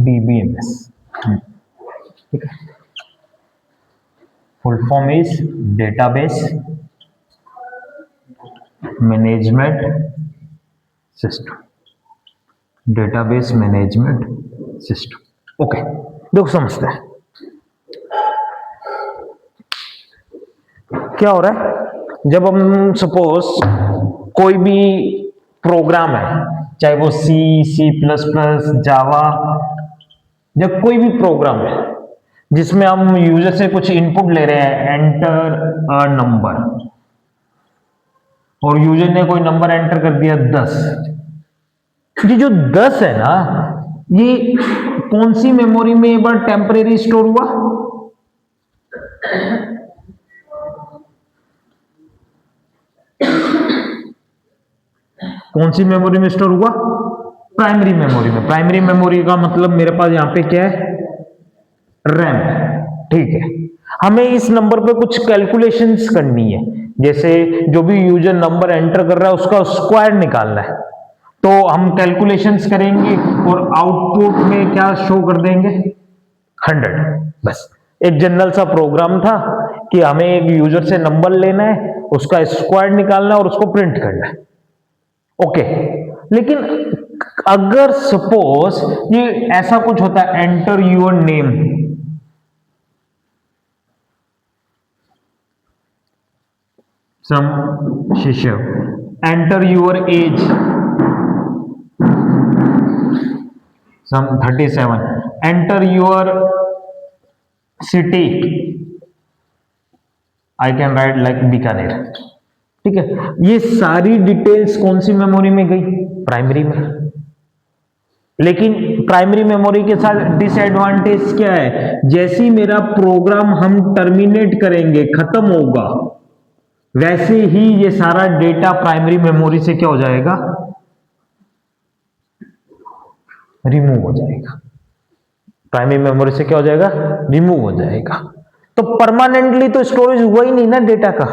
DBMS, ठीक है। Full form is database management system, database management system. Okay, देखो समझते हैं क्या हो रहा है। जब हम सपोज कोई भी प्रोग्राम है, चाहे वो C++, जावा, जब कोई भी प्रोग्राम है जिसमें हम यूजर से कुछ इनपुट ले रहे हैं, एंटर अ नंबर, और यूजर ने कोई नंबर एंटर कर दिया 10, ये जो 10 है ना, ये कौन सी मेमोरी में एक बार टेम्परेरी स्टोर हुआ? कौन सी मेमोरी में स्टोर हुआ? प्राइमरी मेमोरी में। प्राइमरी मेमोरी का मतलब मेरे पास यहां पे क्या है? रैम, ठीक है। हमें इस नंबर पे कुछ कैलकुलेशंस करनी है, जैसे जो भी यूजर नंबर एंटर कर रहा है उसका स्क्वायर निकालना है, तो हम कैलकुलेशंस करेंगे और आउटपुट में क्या शो कर देंगे? 100। बस एक जनरल सा प्रोग्राम था कि हमें एक यूजर से नंबर लेना है, उसका स्क्वायर निकालना है और उसको प्रिंट करना है। ओके, लेकिन अगर सपोज ये ऐसा कुछ होता है, enter your name, some Shishu, enter your age, some 37, enter your city, I can write like Bikaner, ठीक है। ये सारी डिटेल्स कौन सी मेमोरी में गई? प्राइमरी में। लेकिन प्राइमरी मेमोरी के साथ डिसएडवांटेज क्या है? जैसे ही मेरा प्रोग्राम हम टर्मिनेट करेंगे, खत्म होगा, वैसे ही ये सारा डेटा प्राइमरी मेमोरी से क्या हो जाएगा? रिमूव हो जाएगा। प्राइमरी मेमोरी से क्या हो जाएगा? रिमूव हो जाएगा। तो परमानेंटली तो स्टोरेज हुआ ही नहीं ना डेटा का।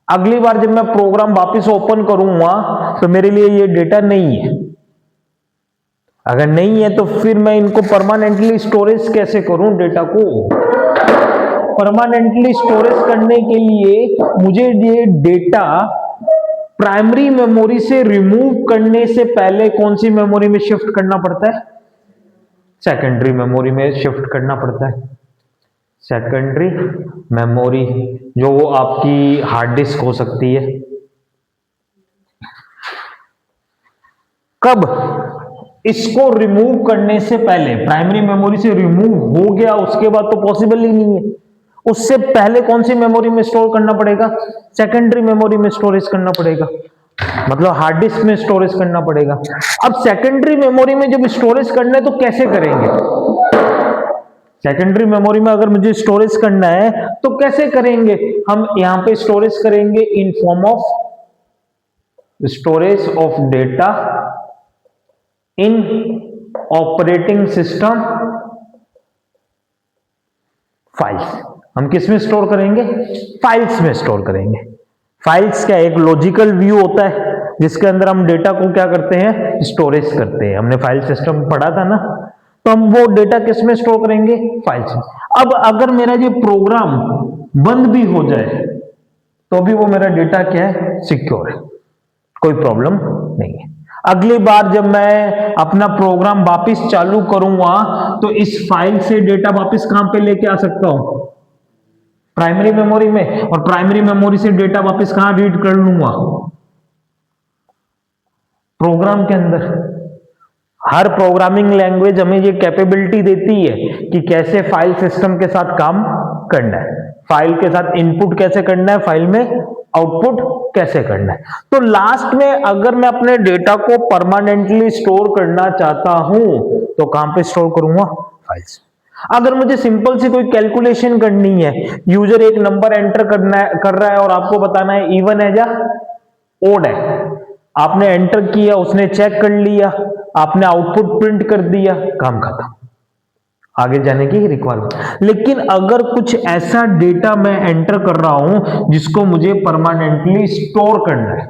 अगली बार जब मैं प्रोग्राम वापस ओपन करूंगा तो मेरे लिए ये डेटा नहीं है। अगर नहीं है तो फिर मैं इनको परमानेंटली स्टोरेज कैसे करूं डेटा को? परमानेंटली स्टोरेज करने के लिए मुझे ये डेटा प्राइमरी मेमोरी से रिमूव करने से पहले कौन सी मेमोरी में शिफ्ट करना पड़ता है? सेकेंडरी मेमोरी में शिफ्ट करना पड़ता है। सेकेंडरी मेमोरी जो वो आपकी हार्ड डिस्क हो सकती है। कब? इसको रिमूव करने से पहले। प्राइमरी मेमोरी से रिमूव हो गया उसके बाद तो पॉसिबल ही नहीं है। उससे पहले कौन सी मेमोरी में स्टोर करना पड़ेगा? सेकेंडरी मेमोरी में स्टोरेज करना पड़ेगा, मतलब हार्ड डिस्क में स्टोरेज करना पड़ेगा। अब सेकेंडरी मेमोरी में जब स्टोरेज करना है तो कैसे करेंगे? सेकेंडरी मेमोरी में अगर मुझे स्टोरेज करना है तो कैसे करेंगे? हम यहां पे स्टोरेज करेंगे in form of storage of data in operating system files. हम किस में स्टोर करेंगे? फाइल्स में स्टोर करेंगे। फाइल्स क्या, एक लॉजिकल व्यू होता है जिसके अंदर हम डेटा को क्या करते हैं? स्टोरेज करते हैं। हमने फाइल सिस्टम पढ़ा था ना, तो हम वो डेटा किस में स्टोर करेंगे? फाइल्स में। अब अगर मेरा ये प्रोग्राम बंद भी हो जाए तो भी वो मेरा डेटा क्या है? सिक्योर है, कोई प्रॉब्लम नहीं है। अगली बार जब मैं अपना प्रोग्राम वापस चालू करूंगा तो इस फाइल से डेटा वापस कहां पे लेके आ सकता हूं? प्राइमरी मेमोरी में। और प्राइमरी मेमोरी से डेटा वापस कहां रीड कर लूंगा? प्रोग्राम के अंदर। हर प्रोग्रामिंग लैंग्वेज हमें ये कैपेबिलिटी देती है कि कैसे फाइल सिस्टम के साथ काम करना है, फाइल के साथ इनपुट कैसे करना है, फाइल में आउटपुट कैसे करना है। तो लास्ट में अगर मैं अपने डेटा को परमानेंटली स्टोर करना चाहता हूं तो कहां पे स्टोर करूंगा? फाइल्स। अगर मुझे सिंपल सी कोई कैलकुलेशन करनी है, यूजर एक नंबर एंटर कर रहा है और आपको बताना है इवन है या ओड है, आपने एंटर किया, उसने चेक कर लिया, आपने आउटपुट प्रिंट कर दिया, काम खत्म। आगे जाने की रिक्वायरमेंट। लेकिन अगर कुछ ऐसा डेटा मैं एंटर कर रहा हूं जिसको मुझे परमानेंटली स्टोर करना है,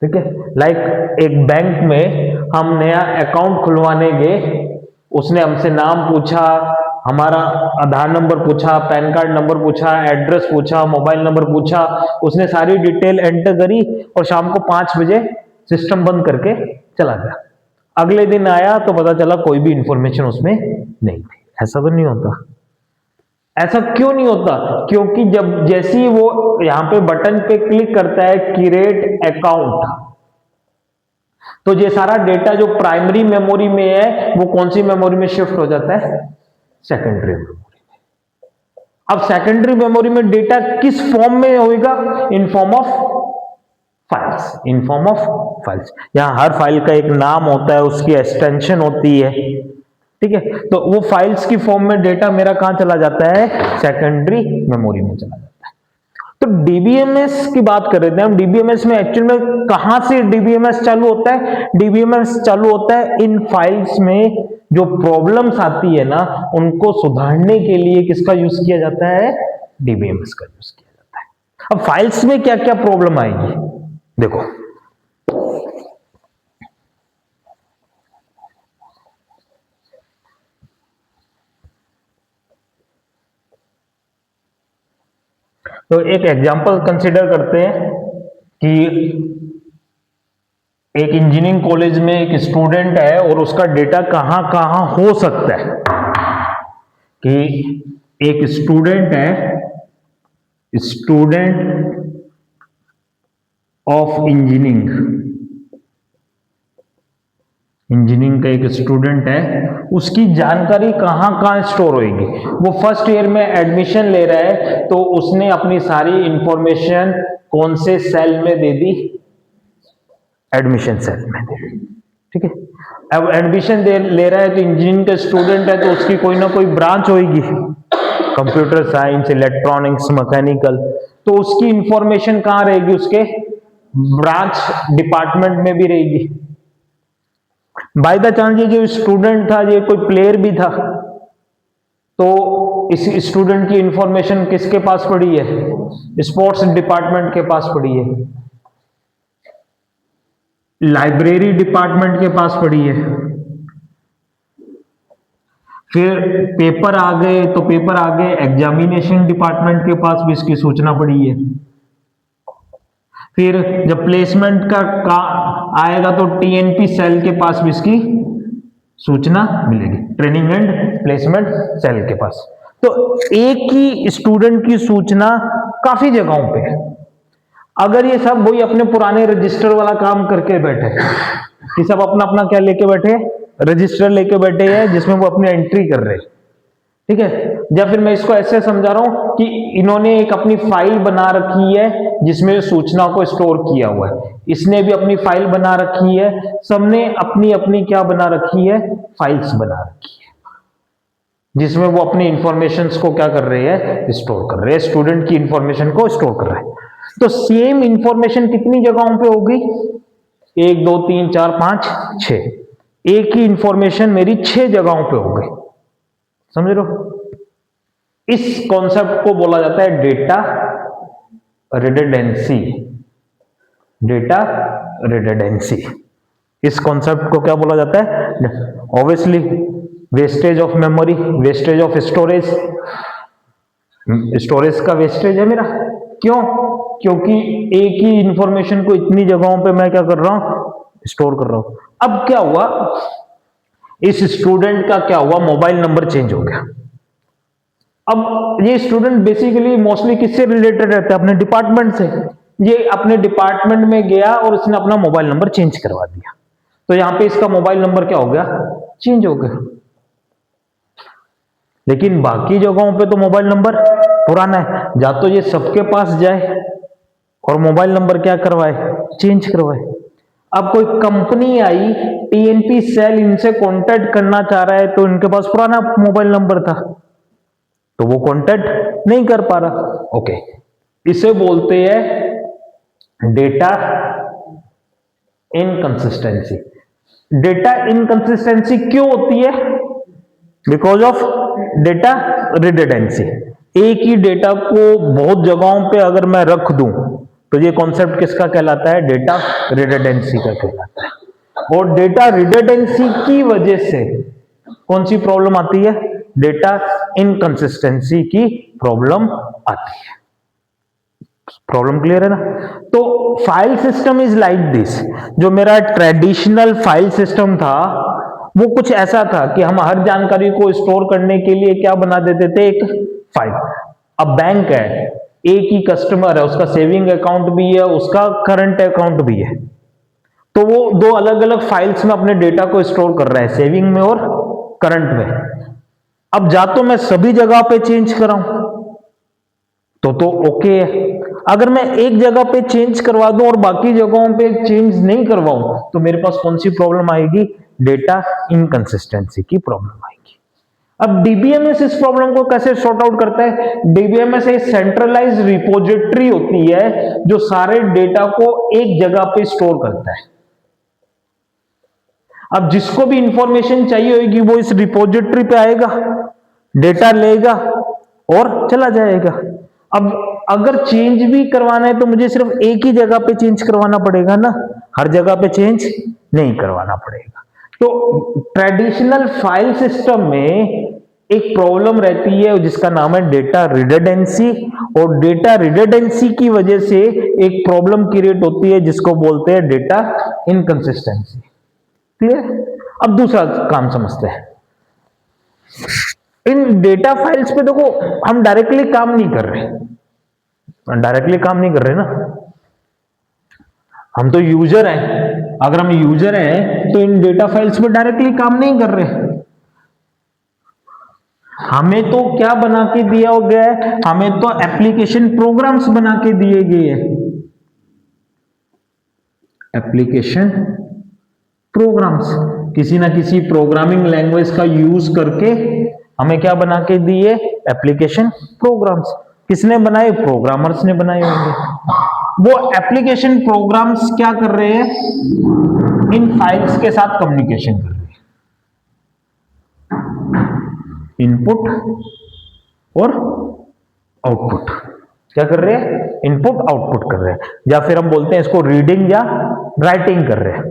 ठीक है, लाइक एक बैंक में हम नया अकाउंट खुलवाने गए, उसने हमसे नाम पूछा, हमारा आधार नंबर पूछा, पैन कार्ड नंबर पूछा, एड्रेस पूछा, मोबाइल नंबर पूछा, उसने सारी डिटेल एंटर करी और शाम को 5 बजे सिस्टम बंद करके चला गया। अगले दिन आया तो पता चला कोई भी इंफॉर्मेशन उसमें नहीं थी। ऐसा तो नहीं होता। ऐसा क्यों नहीं होता? क्योंकि जब जैसे ही वो यहां पे बटन पे क्लिक करता है क्रिएट अकाउंट, तो ये सारा डेटा जो प्राइमरी मेमोरी में है वो कौन सी मेमोरी में शिफ्ट हो जाता है? सेकेंडरी मेमोरी में। अब सेकेंडरी मेमोरी में डेटा किस फॉर्म में होगा? In form of files. In form of files. यहां हर फाइल का एक नाम होता है, उसकी एक्सटेंशन होती है, ठीक है। तो वो फाइल्स की फॉर्म में डेटा मेरा कहां चला जाता है? सेकेंडरी मेमोरी में चला जाता है। तो डीबीएमएस की बात कर रहे थे हम। डीबीएमएस में एक्चुअल में कहां से डीबीएमएस चालू होता है? डीबीएमएस चालू होता है इन फाइल्स में जो प्रॉब्लम्स आती है ना, उनको सुधारने के लिए किसका यूज किया जाता है? डीबीएमएस का यूज किया जाता है। अब फाइल्स में क्या क्या प्रॉब्लम आएगी देखो। तो एक एग्जांपल कंसीडर करते हैं कि एक इंजीनियरिंग कॉलेज में एक स्टूडेंट है और उसका डेटा कहां कहां हो सकता है। कि एक स्टूडेंट है, स्टूडेंट ऑफ इंजीनियरिंग का एक स्टूडेंट है, उसकी जानकारी कहां कहां स्टोर होगी। वो फर्स्ट ईयर में एडमिशन ले रहा है तो उसने अपनी सारी इंफॉर्मेशन कौन से सेल में दे दी? एडमिशन सेल में दे दी, ठीक है। अब एडमिशन ले रहा है तो इंजीनियरिंग का स्टूडेंट है तो उसकी कोई ना कोई ब्रांच होगी, कंप्यूटर साइंस, इलेक्ट्रॉनिक्स, मैकेनिकल, तो उसकी इंफॉर्मेशन कहां रहेगी? उसके ब्रांच डिपार्टमेंट में भी रहेगी। बाय द चांस ये जो स्टूडेंट था ये कोई प्लेयर भी था, तो इस स्टूडेंट की इंफॉर्मेशन किसके पास पड़ी है? स्पोर्ट्स डिपार्टमेंट के पास पड़ी है, लाइब्रेरी डिपार्टमेंट के पास पड़ी है। फिर पेपर आ गए तो पेपर आ गए एग्जामिनेशन डिपार्टमेंट के पास भी इसकी सूचना पड़ी है। फिर जब प्लेसमेंट का आएगा तो टीएनपी सेल के पास भी इसकी सूचना मिलेगी, ट्रेनिंग एंड प्लेसमेंट सेल के पास। तो एक ही स्टूडेंट की सूचना काफी जगहों पे है। अगर ये सब वही अपने पुराने रजिस्टर वाला काम करके बैठे, ये सब अपना अपना क्या लेके बैठे? रजिस्टर लेके बैठे हैं जिसमें वो अपनी एंट्री कर रहे हैं, ठीक है। या फिर मैं इसको ऐसे समझा रहा हूं कि इन्होंने एक अपनी फाइल बना रखी है जिसमें सूचना को स्टोर किया हुआ है, इसने भी अपनी फाइल बना रखी है, सबने अपनी अपनी क्या बना रखी है? फाइल्स बना रखी है, जिसमें वो अपनी इंफॉर्मेशन को क्या कर रहे हैं? स्टोर कर रहे हैं, स्टूडेंट की इंफॉर्मेशन को स्टोर कर रहे हैं। तो सेम इंफॉर्मेशन कितनी जगहों पे होगी? 1 2 3 4 5 6, एक ही इंफॉर्मेशन मेरी 6 जगहों पे होगी। समझ लो, इस कॉन्सेप्ट को बोला जाता है डेटा रिडंडेंसी। डेटा रिडंडेंसी, इस कॉन्सेप्ट को क्या बोला जाता है? Obviously wastage of memory, wastage of storage. Storage का वेस्टेज है मेरा, क्यों? क्योंकि एक ही इंफॉर्मेशन को इतनी जगहों पे मैं क्या कर रहा हूं? स्टोर कर रहा हूं। अब क्या हुआ, इस स्टूडेंट का क्या हुआ? मोबाइल नंबर चेंज हो गया। अब ये स्टूडेंट बेसिकली मोस्टली किससे रिलेटेड रहता है? अपने डिपार्टमेंट से। ये अपने डिपार्टमेंट में गया और उसने अपना मोबाइल नंबर चेंज करवा दिया, तो यहां पे इसका मोबाइल नंबर क्या हो गया? चेंज हो गया। लेकिन बाकी जगहों पे तो मोबाइल नंबर पुराना है। या तो ये सबके पास जाए और मोबाइल नंबर क्या करवाए? चेंज करवाए। अब कोई कंपनी आई, टीएनपी सेल इनसे कांटेक्ट करना चाह रहा है, तो इनके पास पुराना मोबाइल नंबर था तो वो कांटेक्ट नहीं कर पा रहा। ओके, इसे बोलते हैं डेटा इनकंसिस्टेंसी। डेटा इनकंसिस्टेंसी क्यों होती है? Because of data redundancy. एक ही डेटा को बहुत जगहों पे अगर मैं रख दूं तो ये कॉन्सेप्ट किसका कहलाता है? डेटा रिडंडेंसी का कहलाता है। और डेटा रिडंडेंसी की वजह से कौन सी प्रॉब्लम आती है? डेटा इनकंसिस्टेंसी की प्रॉब्लम आती है। प्रॉब्लम क्लियर है ना? तो file system is like this. जो मेरा ट्रेडिशनल फाइल सिस्टम था वो कुछ ऐसा था कि हम हर जानकारी को स्टोर करने के लिए क्या बना देते थे? एक फाइल। अब बैंक है, एक ही कस्टमर है, उसका सेविंग अकाउंट भी है, उसका करंट अकाउंट भी है, तो वो दो अलग अलग फाइल्स में अपने डेटा को स्टोर कर रहा है, सेविंग में और करंट में। अब जा तो मैं सभी जगह पे चेंज कराऊं तो ओके है। अगर मैं एक जगह पे चेंज करवा दूं और बाकी जगहों पे चेंज नहीं करवाऊं तो मेरे पास कौन सी प्रॉब्लम आएगी? डेटा इनकंसिस्टेंसी की प्रॉब्लम आएगी। अब डीबीएमएस इस प्रॉब्लम को कैसे सॉर्ट आउट करता है? डीबीएमएस एक सेंट्रलाइज रिपोजिटरी होती है जो सारे डेटा को एक जगह पे स्टोर करता है। अब जिसको भी इंफॉर्मेशन चाहिए होगी वो इस रिपोजिटरी पे आएगा, डेटा लेगा और चला जाएगा। अब अगर चेंज भी करवाना है तो मुझे सिर्फ एक ही जगह पे चेंज करवाना पड़ेगा ना, हर जगह पे चेंज नहीं करवाना पड़ेगा। तो ट्रेडिशनल फाइल सिस्टम में एक प्रॉब्लम रहती है जिसका नाम है डेटा रिडंडेंसी, और डेटा रिडंडेंसी की वजह से एक प्रॉब्लम क्रिएट होती है जिसको बोलते हैं डेटा इनकंसिस्टेंसी। क्लियर? अब दूसरा काम समझते हैं। इन डेटा फाइल्स पे देखो हम डायरेक्टली काम नहीं कर रहे, डायरेक्टली काम नहीं कर रहे ना, हम तो यूजर हैं। अगर हम यूजर हैं तो इन डेटा फाइल्स पे डायरेक्टली काम नहीं कर रहे। हमें तो क्या बना के दिया गया है? हमें तो एप्लीकेशन प्रोग्राम्स बना के दिए गए हैं। एप्लीकेशन प्रोग्राम्स, किसी ना किसी प्रोग्रामिंग लैंग्वेज का यूज करके हमें क्या बना के दिए? Application programs. किसने बनाए? प्रोग्रामर्स ने बनाए होंगे। वो एप्लीकेशन प्रोग्राम्स क्या कर रहे हैं? इन फाइल्स के साथ कम्युनिकेशन कर रहे हैं, इनपुट और आउटपुट। क्या कर रहे हैं? इनपुट आउटपुट कर रहे हैं, या फिर हम बोलते हैं इसको रीडिंग या राइटिंग कर रहे हैं।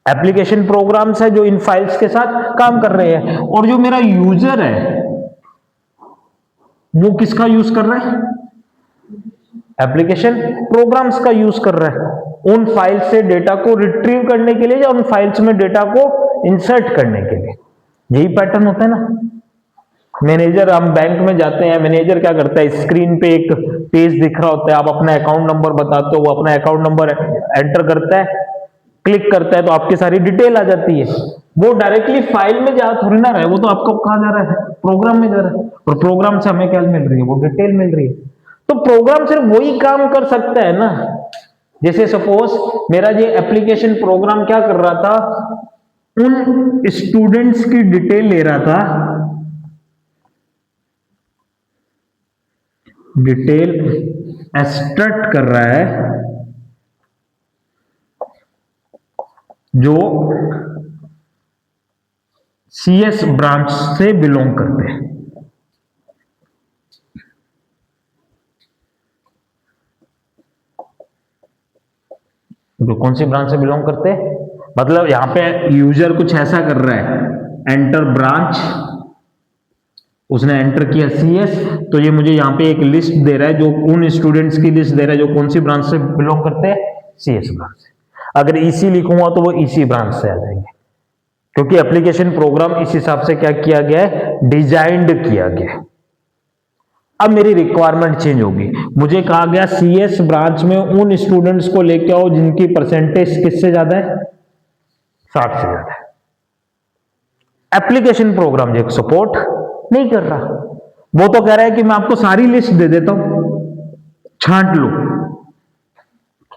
एप्लीकेशन प्रोग्राम्स है जो इन फाइल्स के साथ काम कर रहे हैं। और जो मेरा यूजर है वो किसका यूज कर रहा है? एप्लीकेशन प्रोग्राम्स का यूज कर रहा है उन फाइल से डेटा को रिट्रीव करने के लिए या उन फाइल्स में डेटा को इंसर्ट करने के लिए। यही पैटर्न होता है ना। मैनेजर, हम बैंक में जाते हैं, मैनेजर क्या करता है? स्क्रीन पे एक पेज दिख रहा होता है, आप अपना अकाउंट नंबर बताते हो, वो अपना अकाउंट नंबर एंटर करता है, क्लिक करता है तो आपकी सारी डिटेल आ जाती है। वो डायरेक्टली फाइल में जा थोड़ी ना रहा है, वो तो आपको कहां जा रहा है? प्रोग्राम में जा रहा है, और प्रोग्राम से हमें क्या मिल रही है? वो डिटेल मिल रही है। तो प्रोग्राम सिर्फ वही काम कर सकता है ना। जैसे सपोज मेरा ये एप्लीकेशन प्रोग्राम क्या कर रहा था? उन स्टूडेंट्स की डिटेल ले रहा था, डिटेल एक्सट्रैक्ट कर रहा है जो सीएस ब्रांच से बिलोंग करते हैं। जो कौन सी ब्रांच से बिलोंग करते हैं? मतलब यहां पे यूजर कुछ ऐसा कर रहा है, एंटर ब्रांच, उसने एंटर किया सीएस, तो ये मुझे यहाँ पे एक लिस्ट दे रहा है, जो उन स्टूडेंट्स की लिस्ट दे रहा है जो कौन सी ब्रांच से बिलोंग करते हैं? सीएस ब्रांच से। अगर ईसी लिखूंगा तो वो ईसी ब्रांच से आ जाएंगे, क्योंकि एप्लीकेशन प्रोग्राम इस हिसाब से क्या किया गया है? डिजाइंड किया गया है। अब मेरी रिक्वायरमेंट चेंज होगी, मुझे कहा गया सीएस ब्रांच में उन स्टूडेंट्स को लेके आओ जिनकी परसेंटेज किससे ज्यादा है? 60 से ज्यादा है। एप्लीकेशन प्रोग्राम जो सपोर्ट नहीं कर रहा, वो तो कह रहा है कि मैं आपको सारी लिस्ट दे देता हूं, छांट लो,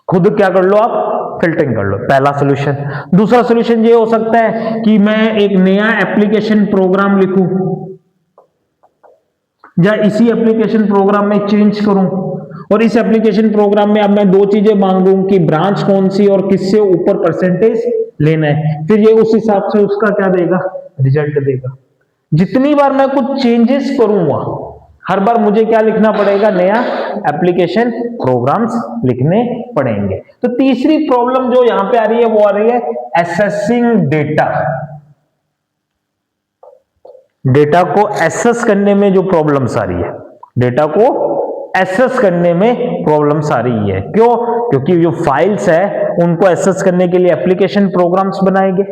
खुद क्या कर लो, आप फिल्टरिंग कर लो। पहला सॉल्यूशन। दूसरा सॉल्यूशन ये हो सकता है कि मैं एक नया एप्लीकेशन प्रोग्राम लिखूं या इसी एप्लीकेशन प्रोग्राम में चेंज करूं, और इस एप्लीकेशन प्रोग्राम में अब मैं दो चीजें मांगूं कि ब्रांच कौन सी और किससे ऊपर परसेंटेज लेना है, फिर ये उस हिसाब से उसका क्या देगा? रिजल्ट देगा। जितनी बार मैं कुछ चेंजेस करूंगा हर बार मुझे क्या लिखना पड़ेगा, नया एप्लीकेशन प्रोग्राम्स लिखने पड़ेंगे। तो तीसरी प्रॉब्लम जो यहां पे आ रही है वो आ रही है एसेसिंग डेटा। डेटा को एसेस करने में जो प्रॉब्लम्स आ रही है, डेटा को एसेस करने में प्रॉब्लम्स आ रही है। क्यों? क्योंकि जो फाइल्स है उनको एसेस करने के लिए एप्लीकेशन प्रोग्राम्स बनाएंगे।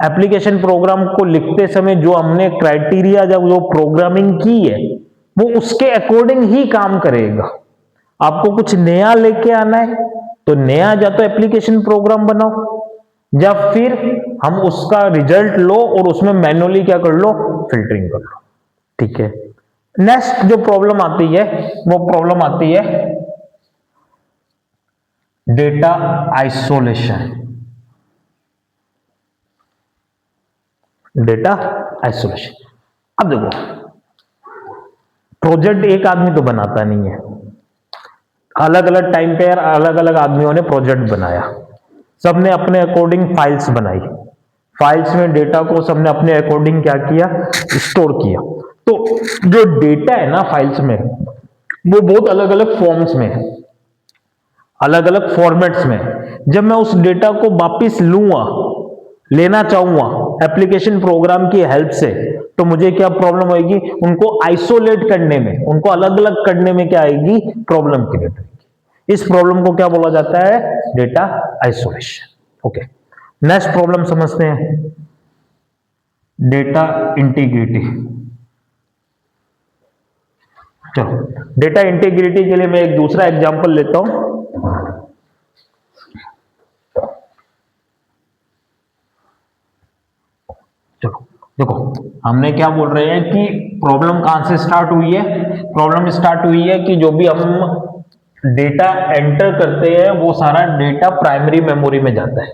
एप्लीकेशन प्रोग्राम को लिखते समय जो हमने क्राइटेरिया जब जो प्रोग्रामिंग की है वो उसके अकॉर्डिंग ही काम करेगा। आपको कुछ नया लेके आना है तो नया या तो एप्लीकेशन प्रोग्राम बनाओ या फिर हम उसका रिजल्ट लो और उसमें मैन्युअली क्या कर लो, फिल्टरिंग कर लो। ठीक है। नेक्स्ट जो प्रॉब्लम आती है वो प्रॉब्लम आती है डेटा आइसोलेशन। Data isolation. अब देखो, प्रोजेक्ट एक आदमी तो बनाता नहीं है, अलग अलग टाइम पे अलग अलग आदमियों ने प्रोजेक्ट बनाया, सबने अपने अकॉर्डिंग फाइल्स बनाई, फाइल्स में डेटा को सबने अपने अकॉर्डिंग क्या किया, स्टोर किया। तो जो डेटा है ना फाइल्स में वो बहुत अलग अलग फॉर्म्स में है, अलग अलग फॉर्मेट्स में। जब मैं उस डेटा को वापिस लूंगा, लेना चाहूंगा एप्लीकेशन प्रोग्राम की हेल्प से, तो मुझे क्या प्रॉब्लम होगी, उनको आइसोलेट करने में, उनको अलग अलग करने में क्या आएगी, प्रॉब्लम क्रिएट होगी। इस प्रॉब्लम को क्या बोला जाता है, data isolation. Okay, next problem समझते हैं, डेटा इंटीग्रिटी। चलो, डेटा इंटीग्रिटी के लिए मैं एक दूसरा एग्जांपल लेता हूं। चलो देखो, हमने क्या बोल रहे हैं कि प्रॉब्लम कहां से स्टार्ट हुई है, प्रॉब्लम स्टार्ट हुई है कि जो भी हम डेटा एंटर करते हैं वो सारा डेटा प्राइमरी मेमोरी में जाता है।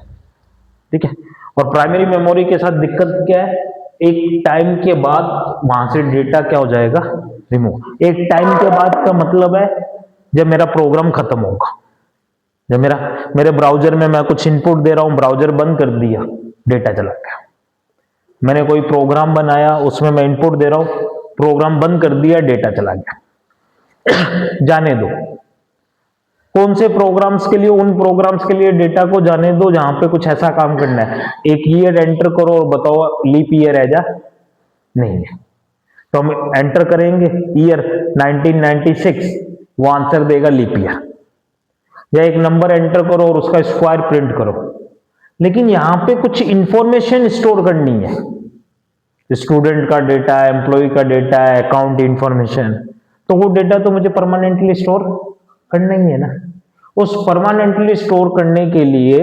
ठीक है, और प्राइमरी मेमोरी के साथ दिक्कत क्या है, एक टाइम के बाद वहां से डेटा क्या हो जाएगा, रिमूव। एक टाइम के बाद का मतलब है जब मेरा प्रोग्राम खत्म होगा, जब मेरे ब्राउजर में मैं कुछ इनपुट दे रहा हूं, ब्राउजर बंद कर दिया, डेटा चला गया। मैंने कोई प्रोग्राम बनाया, उसमें मैं इनपुट दे रहा हूं, प्रोग्राम बंद कर दिया, डेटा चला गया। जाने दो, कौन से प्रोग्राम्स के लिए, उन प्रोग्राम्स के लिए डेटा को जाने दो जहां पे कुछ ऐसा काम करना है। एक ईयर एंटर करो और बताओ लीप ईयर है जा, नहीं है, तो हम एंटर करेंगे ईयर 1996, वो आंसर देगा लीप ईयर। या एक नंबर एंटर करो और उसका स्क्वायर प्रिंट करो, लेकिन यहां पे कुछ इंफॉर्मेशन स्टोर करनी है, स्टूडेंट का डेटा है, एम्प्लॉय का डेटा है, अकाउंट इंफॉर्मेशन, तो वो डेटा तो मुझे परमानेंटली स्टोर करना ही है ना। उस परमानेंटली स्टोर करने के लिए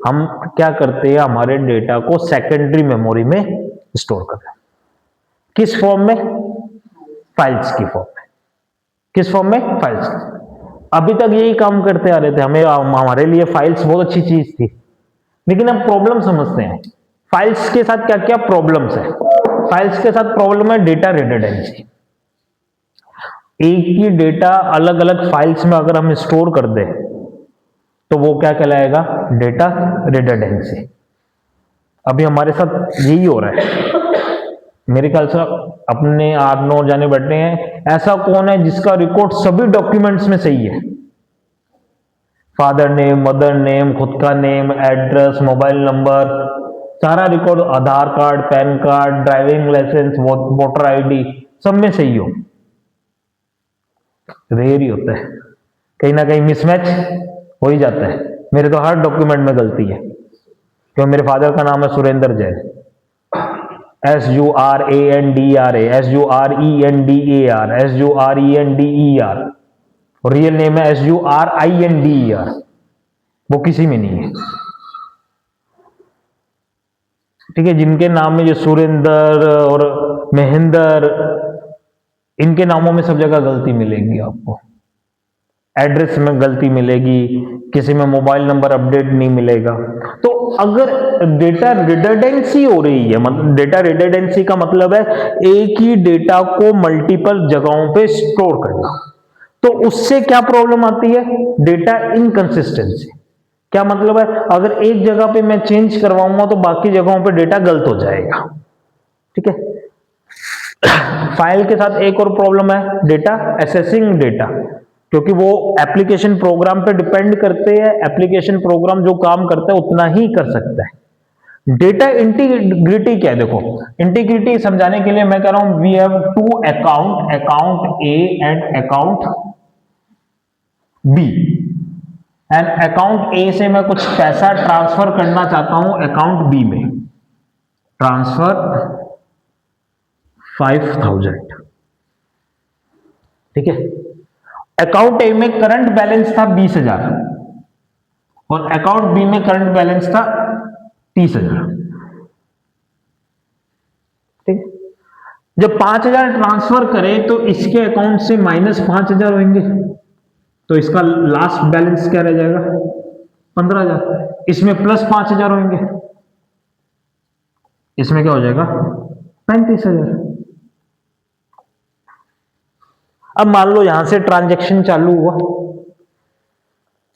हम क्या करते हैं, हमारे डेटा को सेकेंडरी मेमोरी में स्टोर करते हैं। किस फॉर्म में, फाइल्स की फॉर्म में। किस फॉर्म में, फाइल्स। अभी तक यही काम करते आ रहे थे, हमारे लिए फाइल्स बहुत अच्छी चीज थी, लेकिन अब प्रॉब्लम समझते हैं फाइल्स के साथ क्या क्या प्रॉब्लम्स है। फाइल्स के साथ प्रॉब्लम है डेटा रिडंडेंसी। एक ही डेटा अलग अलग फाइल्स में अगर हम स्टोर कर दें तो वो क्या कहलाएगा, डेटा रिडंडेंसी। अभी हमारे साथ यही हो रहा है, मेरे ख्याल से अपने 8-9 जाने बैठे हैं, ऐसा कौन है जिसका रिकॉर्ड सभी डॉक्यूमेंट्स में सही है, फादर नेम, मदर नेम, खुद का नेम, एड्रेस, मोबाइल नंबर, सारा record, Aadhaar card, PAN card, driving licence, voter ID, सब में सही हो। रेयर ही होता है, कहीं ना कहीं मिसमैच हो ही जाता है। मेरे तो हर डॉक्यूमेंट में गलती है, क्योंकि मेरे फादर का नाम है Surendra Jain, SURANDRA, SURENDAR, SURENDER, और रियल नेम है SURINDER, वो किसी में नहीं है। ठीक है, जिनके नाम में जो सुरेंद्र और महेंद्र, इनके नामों में सब जगह गलती मिलेगी आपको, एड्रेस में गलती मिलेगी, किसी में मोबाइल नंबर अपडेट नहीं मिलेगा। तो अगर डेटा रिडंडेंसी हो रही है, मतलब डेटा रिडंडेंसी का मतलब है एक ही डेटा को मल्टीपल जगहों पे स्टोर करना, तो उससे क्या प्रॉब्लम आती है, डेटा इनकंसिस्टेंसी। क्या मतलब है, अगर एक जगह पे मैं चेंज करवाऊंगा तो बाकी जगहों पे डेटा गलत हो जाएगा। ठीक है, फाइल के साथ एक और प्रॉब्लम है, डेटा एसेसिंग डेटा, क्योंकि वो एप्लीकेशन प्रोग्राम पे डिपेंड करते हैं। एप्लीकेशन प्रोग्राम जो काम करता है उतना ही कर सकता है। डेटा इंटीग्रिटी क्या है? देखो, इंटीग्रिटी समझाने के लिए मैं कह रहा हूं we have two account, account A and account B, and account A से मैं कुछ पैसा ट्रांसफर करना चाहता हूं अकाउंट बी में, ट्रांसफर 5000, ठीक है। अकाउंट ए में करंट बैलेंस था 20,000 और अकाउंट बी में करंट बैलेंस था 30,000, ठीक। जब 5,000 ट्रांसफर करें तो इसके अकाउंट से माइनस 5,000 होंगे, तो इसका लास्ट बैलेंस क्या रह जाएगा? 15,000। इसमें प्लस 5,000 होंगे, इसमें क्या हो जाएगा? 35,000। अब मान लो यहां से ट्रांजैक्शन चालू हुआ,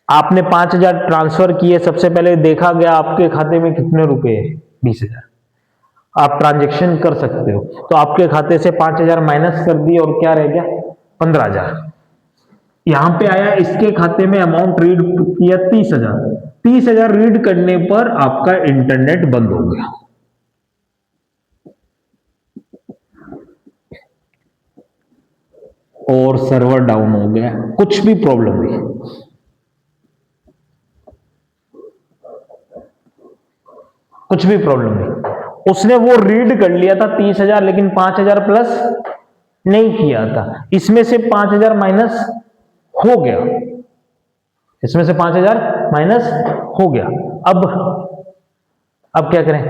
आपने 5,000 ट्रांसफर किए, सबसे पहले देखा गया आपके खाते में कितने रुपए है? 20,000। आप ट्रांजैक्शन कर सकते हो, तो आपके खाते से 5,000 माइनस कर दिए और क्या रह गया? 15,000। यहां पे आया, इसके खाते में अमाउंट रीड किया 30,000। 30,000 रीड करने पर आपका इंटरनेट बंद हो गया, और सर्वर डाउन हो गया, कुछ भी प्रॉब्लम हुई, कुछ भी प्रॉब्लम नहीं, उसने वो रीड कर लिया था 30,000, लेकिन 5,000 प्लस नहीं किया था, इसमें से 5,000 माइनस हो गया, इसमें से 5,000 माइनस हो गया। अब क्या करें?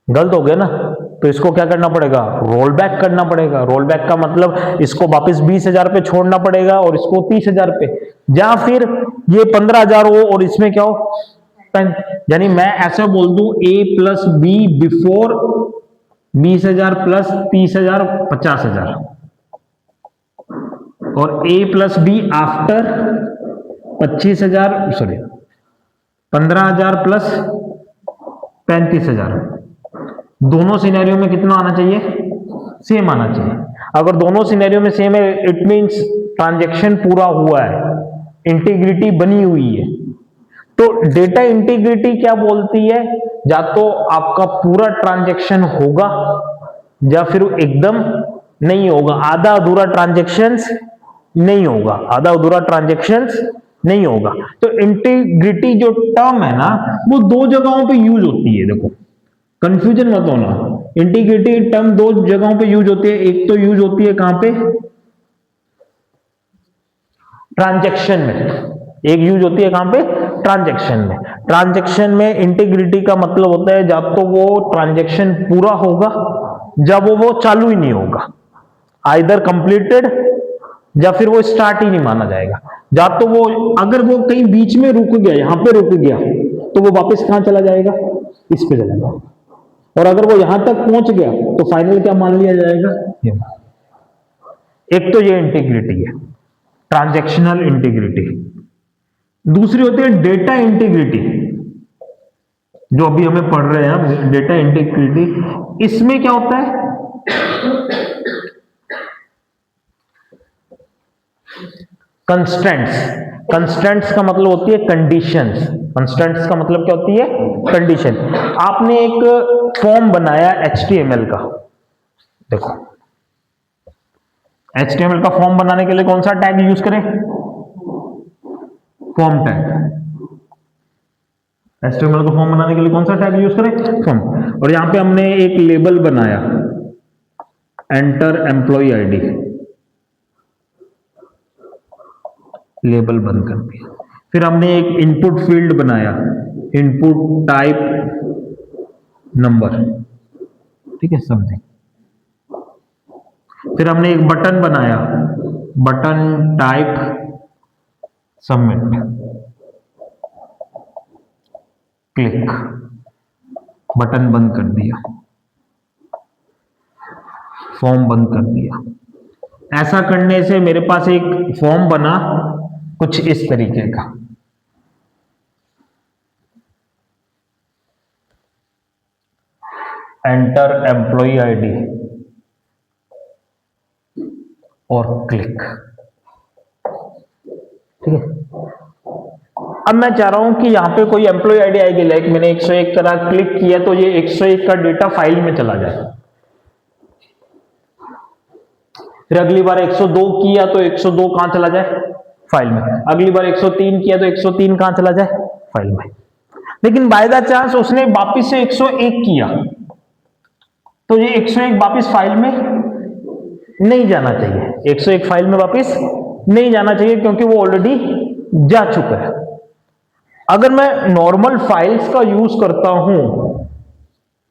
गलत हो गया ना, तो इसको क्या करना पड़ेगा? रोल बैक करना पड़ेगा। रोल बैक का मतलब इसको वापस 20,000 पे छोड़ना पड़ेगा और इसको 30,000 पे, या फिर ये 15,000 हो और इसमें क्या हो? यानी मैं ऐसे बोल दूं A plus B before 20,000 plus 30,000 50,000, और A plus B after 25,000 sorry 15,000 plus 35,000। दोनों सिनेरियो में कितना आना चाहिए? सेम आना चाहिए। अगर दोनों सिनेरियो में सेम है, इट मींस ट्रांजैक्शन पूरा हुआ है, इंटीग्रिटी बनी हुई है। तो डेटा इंटीग्रिटी क्या बोलती है? या तो आपका पूरा ट्रांजैक्शन होगा या फिर एकदम नहीं होगा, आधा अधूरा ट्रांजैक्शंस नहीं होगा, आधा अधूरा ट्रांजैक्शंस नहीं होगा। तो इंटीग्रिटी जो टर्म है ना, वो दो जगहों पे यूज होती है। देखो, कंफ्यूजन मत होना, इंटीग्रिटी टर्म दो जगहों पे यूज होती है। एक तो यूज होती है कहां पे? ट्रांजैक्शन में। एक यूज होती है कहां पे? ट्रांजैक्शन में। ट्रांजैक्शन में इंटीग्रिटी का मतलब होता है, जब तो वो ट्रांजैक्शन पूरा होगा, जब वो चालू ही नहीं होगा, आइदर कंप्लीटेड या फिर वो स्टार्ट ही नहीं माना जाएगा। या तो वो, अगर वो कहीं बीच में रुक गया, यहां पे रुक गया, तो वो वापस कहां चला जाएगा? इस पे चला जाएगा। और अगर वो यहां तक पहुंच गया तो फाइनल क्या मान लिया जाएगा? एक तो ये इंटीग्रिटी है, ट्रांजैक्शनल इंटीग्रिटी। दूसरी होती है डेटा इंटीग्रिटी, जो अभी हमें पढ़ रहे हैं डेटा इंटीग्रिटी। इसमें क्या होता है? कंस्टेंट्स। कंस्टेंट्स का मतलब होती है कंडीशंस। कंस्टेंट्स का मतलब क्या होती है? कंडीशन। आपने एक फॉर्म बनाया HTML का, देखो HTML का फॉर्म बनाने के लिए कौन सा टैग यूज करें? Form tag. HTML का फॉर्म बनाने के लिए कौन सा टैग यूज करें? फॉर्म। और यहां पे हमने एक लेबल बनाया, एंटर एम्प्लॉय आईडी, लेबल बंद कर दिया। फिर हमने एक इनपुट फील्ड बनाया, इनपुट टाइप नंबर, ठीक है, समथिंग। फिर हमने एक बटन बनाया, button type submit, click, button बंद कर दिया, फॉर्म बंद कर दिया। ऐसा करने से मेरे पास एक फॉर्म बना कुछ इस तरीके का। एंटर एम्प्लॉय आईडी, और क्लिक। ठीक है, अब मैं चाह रहा हूं कि यहां पे कोई एम्प्लॉय आईडी आएगी, लाइक मैंने 101 करा, क्लिक किया तो ये 101 का डेटा फाइल में चला जाए। फिर अगली बार 102 किया तो 102 कहां चला जाए? फाइल में। अगली बार 103 किया तो 103 कहां चला जाए? फाइल में। लेकिन बाय द चांस उसने वापिस से 101 किया तो ये 101 वापिस फाइल में नहीं जाना चाहिए। 101 फाइल में वापिस नहीं जाना चाहिए क्योंकि वो ऑलरेडी जा चुका है। अगर मैं नॉर्मल फाइल्स का यूज करता हूं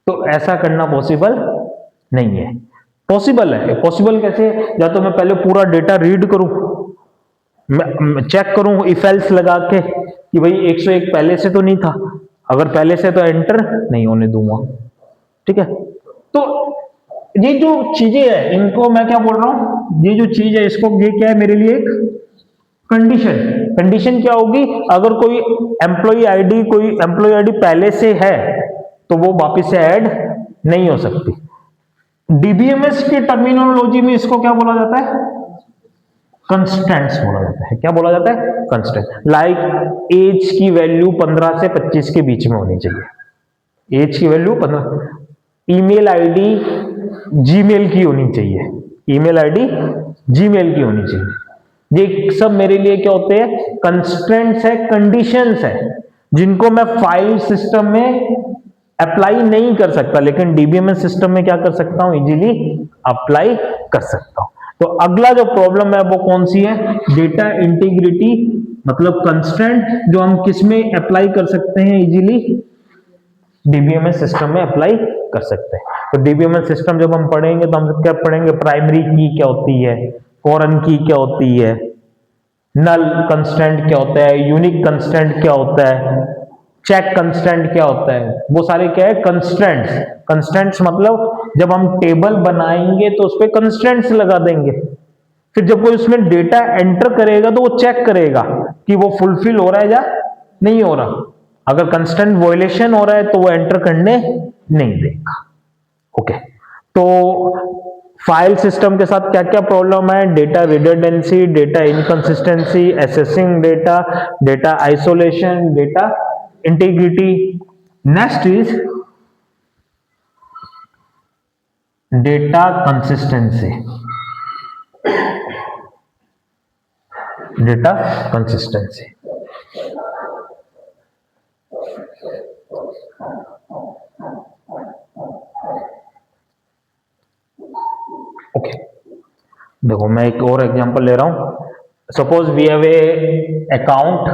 तो ऐसा करना पॉसिबल नहीं है। पॉसिबल है, पॉसिबल कैसे? या तो मैं पहले पूरा डेटा रीड करूं, मैं चेक करूं इफ एल्स लगा के कि भाई 101 पहले से तो नहीं था, अगर पहले से तो एंटर नहीं होने दूंगा। ठीक है, तो ये जो चीजें हैं इनको मैं क्या बोल रहा हूं, ये जो चीज है इसको, ये क्या है मेरे लिए? एक कंडीशन। कंडीशन क्या होगी? अगर कोई एम्प्लॉय आईडी पहले से है तो वो वापिस से ऐड नहीं हो सकती। डीबीएमएस की टर्मिनोलॉजी में इसको क्या बोला जाता है? कंस्टेंट्स बोला जाता है। क्या बोला जाता है? कंस्टेंट। लाइक एज की वैल्यू 15 से 25 के बीच में होनी चाहिए। एज की वैल्यू 15। ईमेल आईडी जीमेल की होनी चाहिए। ईमेल आईडी जीमेल की होनी चाहिए। ये सब मेरे लिए क्या होते हैं? कंस्ट्रेंट्स है, कंडीशंस है, जिनको मैं फाइल सिस्टम में अप्लाई नहीं कर सकता, लेकिन डीबीएमएस सिस्टम में क्या कर सकता हूं? इजीली अप्लाई कर सकता हूं। तो अगला जो प्रॉब्लम है वो कौन सी है? डेटा इंटीग्रिटी, मतलब कंस्ट्रेंट जो हम किस में अप्लाई कर सकते हैं? इजीली डीबीएमएस सिस्टम में अप्लाई कर सकते हैं। तो डीबीएमएस सिस्टम जब हम पढ़ेंगे तो हम क्या पढ़ेंगे? प्राइमरी की क्या होती है, फॉरेन की क्या होती है, नल कंस्टेंट क्या होता है, यूनिक कंस्टेंट क्या होता है, चेक कंस्टेंट क्या होता है, वो सारे क्या है? कंस्टेंट्स। कंस्टेंट्स मतलब जब हम टेबल बनाएंगे तो उस पर कंस्टेंट्स लगा देंगे, फिर जब कोई उसमें डेटा एंटर करेगा तो वो चेक करेगा कि वो फुलफिल हो रहा है या नहीं हो रहा। अगर कंस्टेंट वॉयलेशन हो रहा है तो वो एंटर करने नहीं देगा। ओके, तो फाइल सिस्टम के साथ क्या क्या प्रॉब्लम है? Data redundancy, data inconsistency, accessing data, data isolation, data integrity. Next is data consistency. Data consistency, okay. देखो मैं एक और एग्जांपल ले रहा हूं। Suppose we have a account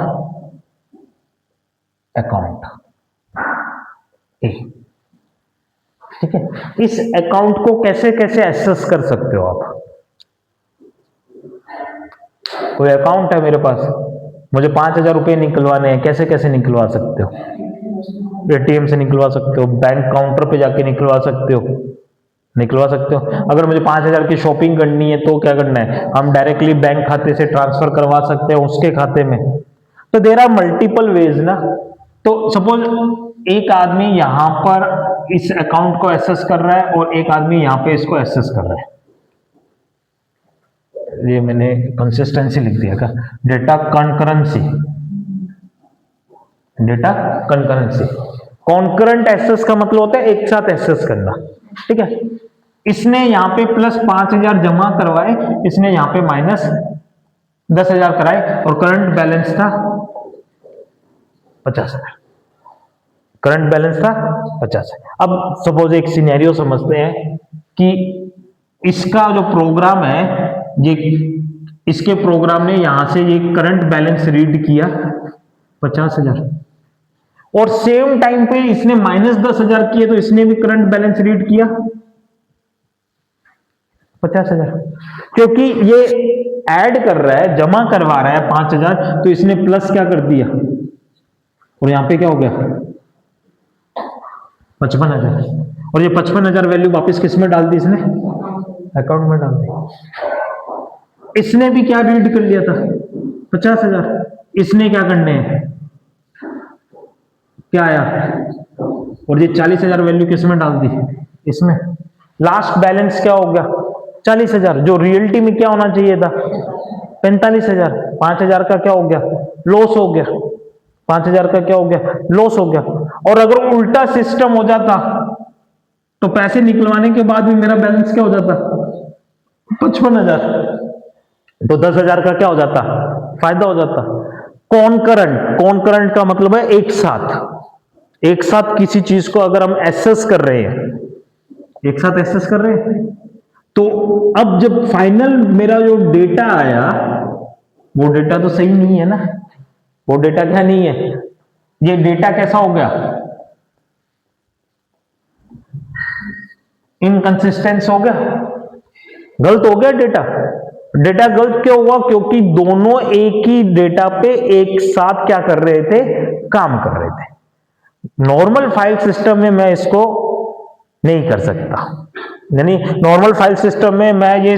A. ठीक है, इस अकाउंट को कैसे कैसे एक्सेस कर सकते हो आप? कोई अकाउंट है मेरे पास, मुझे 5,000 रुपए निकलवाने हैं, कैसे कैसे निकलवा सकते हो? एटीएम से निकलवा सकते हो, बैंक काउंटर पे जाके निकलवा सकते हो, अगर मुझे 5,000 की शॉपिंग करनी है तो क्या करना है? हम डायरेक्टली बैंक खाते से ट्रांसफर करवा सकते हैं उसके खाते में। तो देयर आर मल्टीपल वेज ना। तो सपोज एक आदमी यहां पर इस अकाउंट को एक्सेस कर रहा है और एक आदमी यहां पे इसको एक्सेस कर रहा है। ये मैंने कंसिस्टेंसी लिख दिया का। Data concurrency, data concurrency. Concurrent access का मतलब होता है एक साथ एक्सेस करना। ठीक है, इसने यहां पे प्लस 5,000 जमा करवाए, इसने यहां पे माइनस 10,000 कराए और करंट बैलेंस था 50,000। करंट बैलेंस था 50,000। अब सपोज एक सिनेरियो समझते हैं कि इसका जो प्रोग्राम है, ये इसके प्रोग्राम ने यहां से ये करंट बैलेंस रीड किया 50,000 और सेम टाइम पे इसने माइनस 10,000 किए तो इसने भी करंट बैलेंस रीड किया 50,000। क्योंकि ये ऐड कर रहा है, जमा करवा रहा है 5,000, तो इसने प्लस क्या कर दिया और यहां पे क्या हो गया 55,000। और ये 55,000 वैल्यू वापस किस में डाल दी? इसने अकाउंट में डाल दी। इसने भी क्या रीड कर लिया था 50,000। इसने क्या करने हैं, क्या आया और ये 40,000 वैल्यू किस में डाल दी? इसमें। लास्ट बैलेंस क्या हो गया 40,000, जो रियलिटी में क्या होना चाहिए था 45,000। 5,000 का क्या हो गया, लॉस हो गया। 5,000 का क्या हो गया, लॉस हो गया। और अगर उल्टा सिस्टम हो जाता तो पैसे निकलवाने के बाद भी मेरा बैलेंस क्या हो जाता 55,000, तो 10,000 का क्या हो जाता, फायदा हो जाता। कॉन्करेंट का मतलब है एक साथ किसी चीज को अगर हम एसेस कर रहे हैं, एक साथ एसेस कर रहे हैं, तो अब जब फाइनल मेरा जो डेटा आया वो डेटा तो सही नहीं है ना, वो डेटा क्या नहीं है, ये डेटा कैसा हो गया, इनकंसिस्टेंस हो गया, गलत हो गया डेटा। डेटा गलत क्यों हुआ, क्योंकि दोनों एक ही डेटा पे एक साथ क्या कर रहे थे, काम कर रहे थे। नॉर्मल फाइल सिस्टम में मैं इसको नहीं कर सकता, यानी नॉर्मल फाइल सिस्टम में मैं ये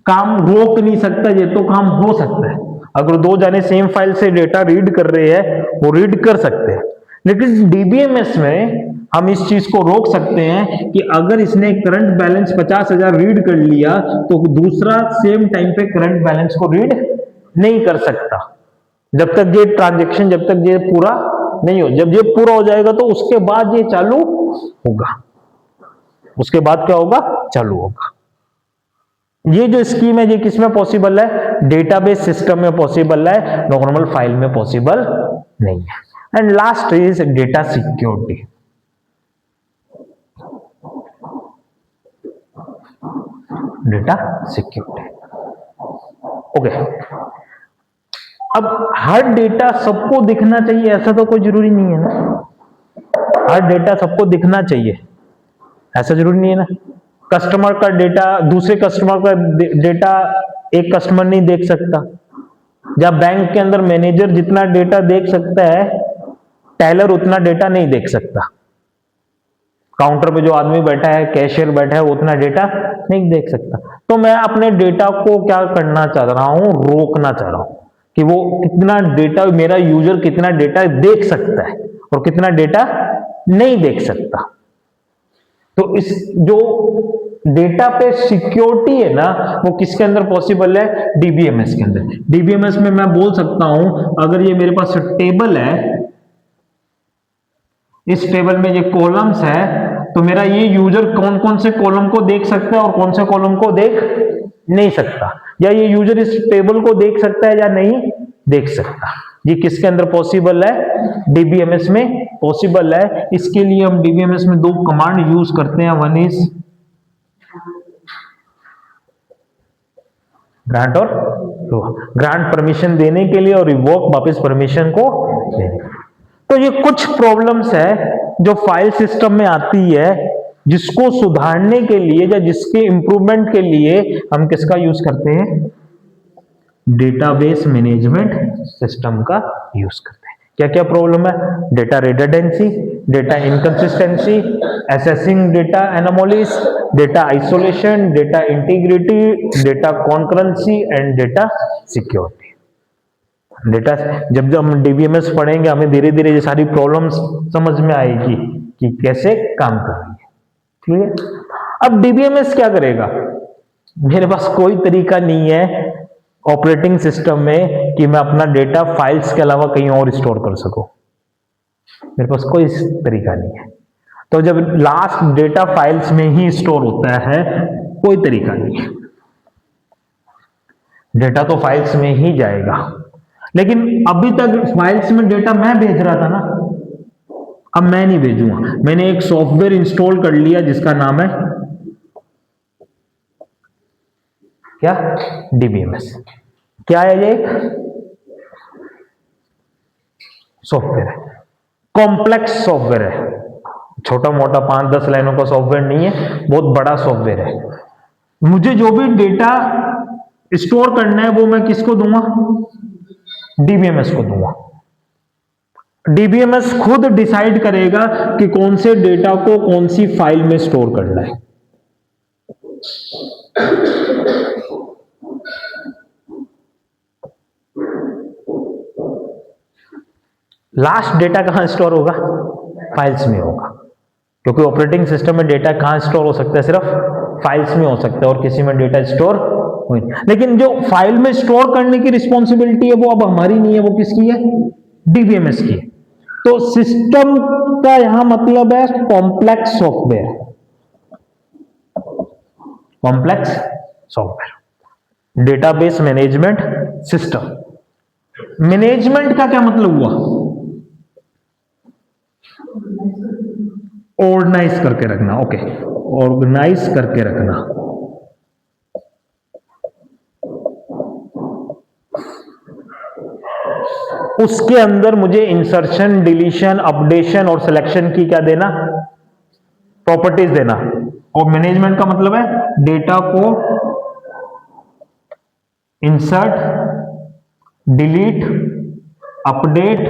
काम रोक नहीं सकता, ये तो काम हो सकता है। अगर दो जाने सेम फाइल से डेटा रीड कर रहे हैं वो रीड कर सकते हैं, लेकिन डीबीएमएस में हम इस चीज को रोक सकते हैं कि अगर इसने करंट बैलेंस 50,000 रीड कर लिया तो दूसरा सेम टाइम पे करंट बैलेंस को रीड नहीं कर सकता, जब तक ये ट्रांजेक्शन, जब तक ये पूरा नहीं हो। जब ये पूरा हो जाएगा तो उसके बाद ये चालू होगा, उसके बाद क्या होगा, चालू होगा। ये जो स्कीम है ये किस में पॉसिबल है, डेटाबेस सिस्टम में पॉसिबल है, नॉर्मल फाइल में पॉसिबल नहीं है। And last is data security. Data security, okay. अब हर डेटा सबको दिखना चाहिए ऐसा तो कोई जरूरी नहीं है ना, हर डेटा सबको दिखना चाहिए ऐसा जरूरी नहीं है ना। कस्टमर का डेटा दूसरे कस्टमर का डेटा एक कस्टमर नहीं देख सकता, या बैंक के अंदर मैनेजर जितना डेटा देख सकता है टेलर उतना डेटा नहीं देख सकता। काउंटर पे जो आदमी बैठा है, कैशियर बैठा है, वो उतना डेटा नहीं देख सकता। तो मैं अपने डेटा को क्या करना चाह रहा हूं, रोकना चाह रहा हूं कि वो कितना डेटा, मेरा यूजर कितना डेटा देख सकता है और कितना डेटा नहीं देख सकता। तो इस जो डेटा पे सिक्योरिटी है ना, वो किसके अंदर पॉसिबल है, डीबीएमएस के अंदर। डीबीएमएस में मैं बोल सकता हूं अगर ये मेरे पास टेबल है, इस टेबल में ये कॉलम्स है, तो मेरा ये यूजर कौन कौन से कॉलम को देख सकता है और कौन से कॉलम को देख नहीं सकता, या ये यूजर इस टेबल को देख सकता है या नहीं देख सकता। ये किसके अंदर पॉसिबल है, डीबीएमएस में पॉसिबल है। इसके लिए हम डीबीएमएस में दो कमांड यूज करते हैं, वन इज ग्रांट और ग्रांट परमिशन देने के लिए और रिवोक वापस परमिशन को देने। तो ये कुछ प्रॉब्लम्स है जो फाइल सिस्टम में आती है, जिसको सुधारने के लिए या जिसके इंप्रूवमेंट के लिए हम किसका यूज करते हैं, डेटाबेस मैनेजमेंट सिस्टम का यूज करते हैं। क्या क्या प्रॉब्लम है, data redundancy, data inconsistency, accessing data anomalies, data isolation, data integrity, data concurrency and data security. Data जब हम डीबीएमएस पढ़ेंगे हमें धीरे धीरे ये सारी प्रॉब्लम्स समझ में आएगी कि कैसे काम कर रही है, ठीक है। अब डीबीएमएस क्या करेगा, मेरे पास कोई तरीका नहीं है ऑपरेटिंग सिस्टम में कि मैं अपना डेटा फाइल्स के अलावा कहीं और स्टोर कर सकूं, मेरे पास कोई तरीका नहीं है। तो जब लास्ट डेटा फाइल्स में ही स्टोर होता है, कोई तरीका नहीं है, डेटा तो फाइल्स में ही जाएगा। लेकिन अभी तक फाइल्स में डेटा मैं भेज रहा था ना, अब मैं नहीं भेजूंगा। मैंने एक सॉफ्टवेयर इंस्टॉल कर लिया जिसका नाम है क्या, डीबीएमएस। क्या है ये, सॉफ्टवेयर है, कॉम्प्लेक्स सॉफ्टवेयर है, छोटा मोटा 5-10 लाइनों का सॉफ्टवेयर नहीं है, बहुत बड़ा सॉफ्टवेयर है। मुझे जो भी डेटा स्टोर करना है वो मैं किसको दूंगा, डीबीएमएस को दूंगा। डीबीएमएस खुद डिसाइड करेगा कि कौन से डेटा को कौन सी फाइल में स्टोर करना है। लास्ट डेटा कहां स्टोर होगा, फाइल्स में होगा, क्योंकि ऑपरेटिंग सिस्टम में डेटा कहां स्टोर हो सकता है, सिर्फ फाइल्स में हो सकता है और किसी में डेटा स्टोर हुई, लेकिन जो फाइल में स्टोर करने की रिस्पॉन्सिबिलिटी है वो अब हमारी नहीं है, वो किसकी है? डीबीएमएस की है। तो सिस्टम का यहां मतलब है complex software, complex software, database management system. Management का क्या मतलब हुआ? ऑर्गेनाइज करके रखना, ओके, ऑर्गेनाइज करके रखना। उसके अंदर मुझे इंसर्शन, डिलीशन, अपडेशन और सिलेक्शन की क्या देना? प्रॉपर्टीज देना। और मैनेजमेंट का मतलब है डेटा को insert, delete, update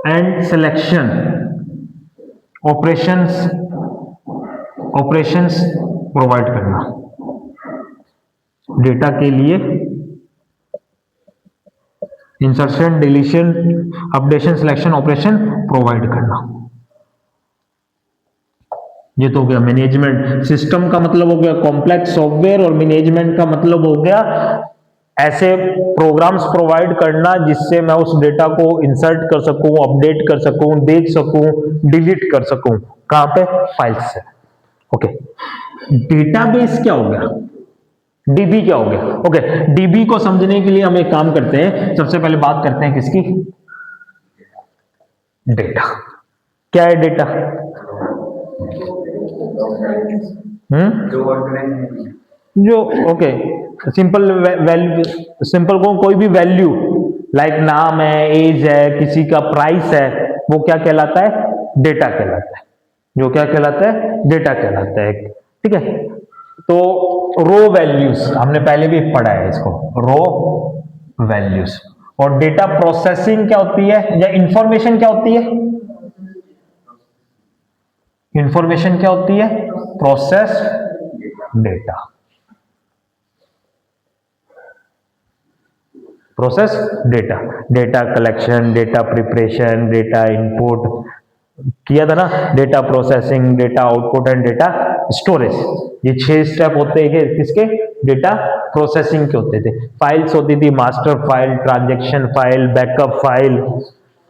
and selection operations provide करना डेटा के लिए। Insertion, deletion, updation, selection, operation provide करना। ये तो हो गया मैनेजमेंट। सिस्टम का मतलब हो गया कॉम्प्लेक्स सॉफ्टवेयर, और मैनेजमेंट का मतलब हो गया ऐसे प्रोग्राम्स प्रोवाइड करना जिससे मैं उस डेटा को इंसर्ट कर सकूं, अपडेट कर सकूं, देख सकूं, डिलीट कर सकूं। कहां पे? फाइल्स से। ओके, डेटाबेस क्या हो गया? डीबी क्या हो गया? ओके, डीबी को समझने के लिए हम एक काम करते हैं, सबसे पहले बात करते हैं किसकी? डेटा। क्या है डेटा? जो ओके, सिंपल वैल्यू, सिंपल को कोई भी वैल्यू, लाइक नाम है, एज है, किसी का प्राइस है, वो क्या कहलाता है? डेटा कहलाता है। जो क्या कहलाता है? डेटा कहलाता है। ठीक है, तो रो वैल्यूज हमने पहले भी पढ़ा है इसको, रो वैल्यूज। और डेटा प्रोसेसिंग क्या होती है, या इंफॉर्मेशन क्या होती है? इंफॉर्मेशन क्या होती है? Process data. Process data, data collection, data preparation, data input किया था ना, data processing, data output and data storage. ये 6 स्टेप होते हैं किसके? डेटा प्रोसेसिंग के होते थे। फाइल्स होती थी, master file, transaction file, backup file,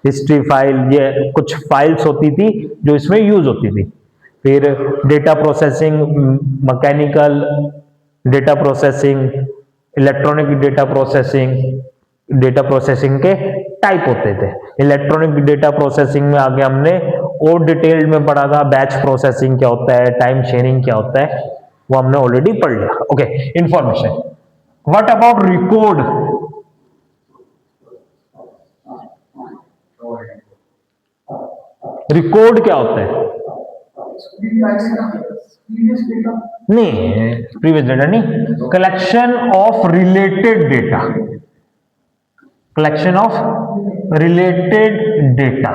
history file, ये कुछ फाइल्स होती थी जो इसमें यूज होती थी। फिर data processing, mechanical data processing, electronic data processing. Data processing के टाइप होते थे। इलेक्ट्रॉनिक डेटा प्रोसेसिंग में आगे हमने और डिटेल्ड में पढ़ा था, बैच प्रोसेसिंग क्या होता है, टाइम शेयरिंग क्या होता है, वो हमने ऑलरेडी पढ़ लिया। Okay, information. What about record? Record क्या होता है? नहीं, प्रीवियस डेटा नहीं, collection of related data, collection of related data.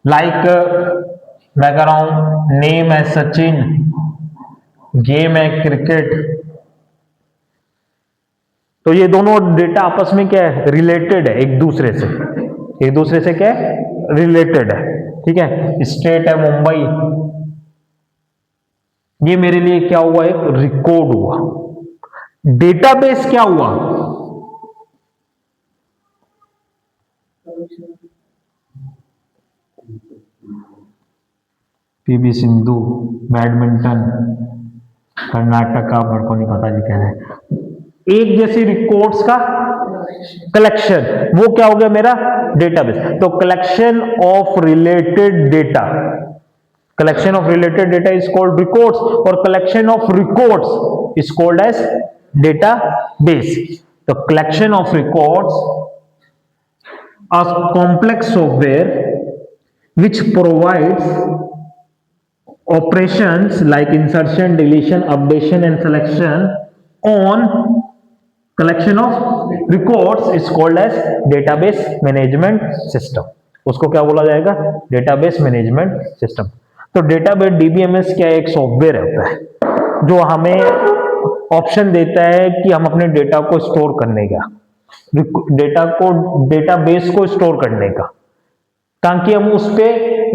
Like मैं कह रहा हूं नेम है सचिन, गेम है क्रिकेट, तो ये दोनों डेटा आपस में क्या है? रिलेटेड है एक दूसरे से। एक दूसरे से क्या है? रिलेटेड है। ठीक है, स्टेट है मुंबई, ये मेरे लिए क्या हुआ? एक रिकॉर्ड हुआ। डेटाबेस क्या हुआ? पीवी सिंधु बैडमिंटन, कर्नाटका, मेरे को नहीं पता जी कह रहे हैं। एक जैसे रिकॉर्ड्स का कलेक्शन, वो क्या हो गया मेरा? डेटाबेस। तो collection of related data, collection of related data is called records, और collection of records is called as database. तो collection of records a complex software which provides operations like insertion, deletion, updation and selection on collection of records is called as database management system. उसको क्या बोला जाएगा? Database management system. तो database DBMS क्या एक software होता है जो हमें ऑप्शन देता है कि हम अपने डेटा को स्टोर करने का, डेटा को, डेटाबेस को स्टोर करने का। ताकि हम उस पे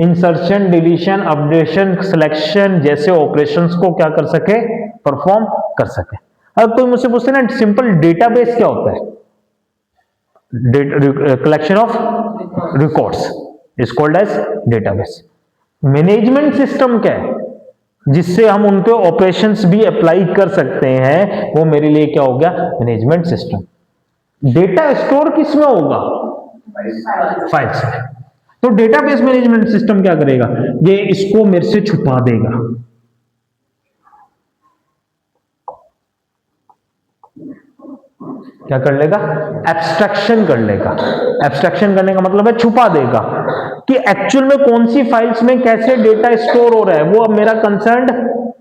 इंसर्शन, डिलीशन, अपडेशन, सिलेक्शन जैसे ऑपरेशंस को क्या कर सके, परफॉर्म कर सके। अब कोई मुझसे पूछते ना सिंपल डेटाबेस क्या होता है, collection of records is called as database. Management system क्या है, जिससे हम उनके ऑपरेशंस भी अप्लाई कर सकते हैं, वो मेरे लिए क्या हो गया, मैनेजमेंट सिस्टम। डेटा स्टोर किस में होगा, फाइल्स में। तो डेटाबेस मैनेजमेंट सिस्टम क्या करेगा, ये इसको मेरे से छुपा देगा। क्या कर लेगा, एब्स्ट्रैक्शन कर लेगा। एब्स्ट्रैक्शन करने का मतलब है छुपा देगा कि एक्चुअल में कौन सी फाइल्स में कैसे डेटा स्टोर हो रहा है, वो अब मेरा कंसर्न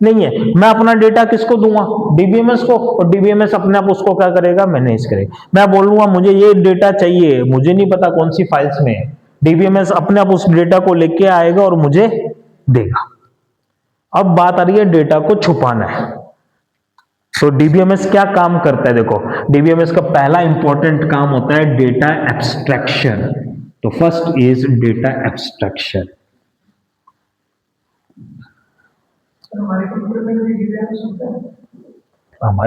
नहीं है। मैं अपना डेटा किसको दूंगा, डीबीएमएस को, और डीबीएमएस अपने आप उसको क्या करेगा, मैनेज करेगा। मैं बोलूंगा मुझे ये डेटा चाहिए, मुझे नहीं पता कौन सी फाइल्स में है, डीबीएमएस अपने आप उस डेटा को लेके आएगा और मुझे देगा। अब बात आ रही है डेटा को छुपाना है। तो डीबीएमएस क्या काम करता है, देखो डीबीएमएस का पहला इंपॉर्टेंट काम होता है डेटा एब्स्ट्रैक्शन। तो फर्स्ट इज डेटा एब्स्ट्रैक्शन। हमारे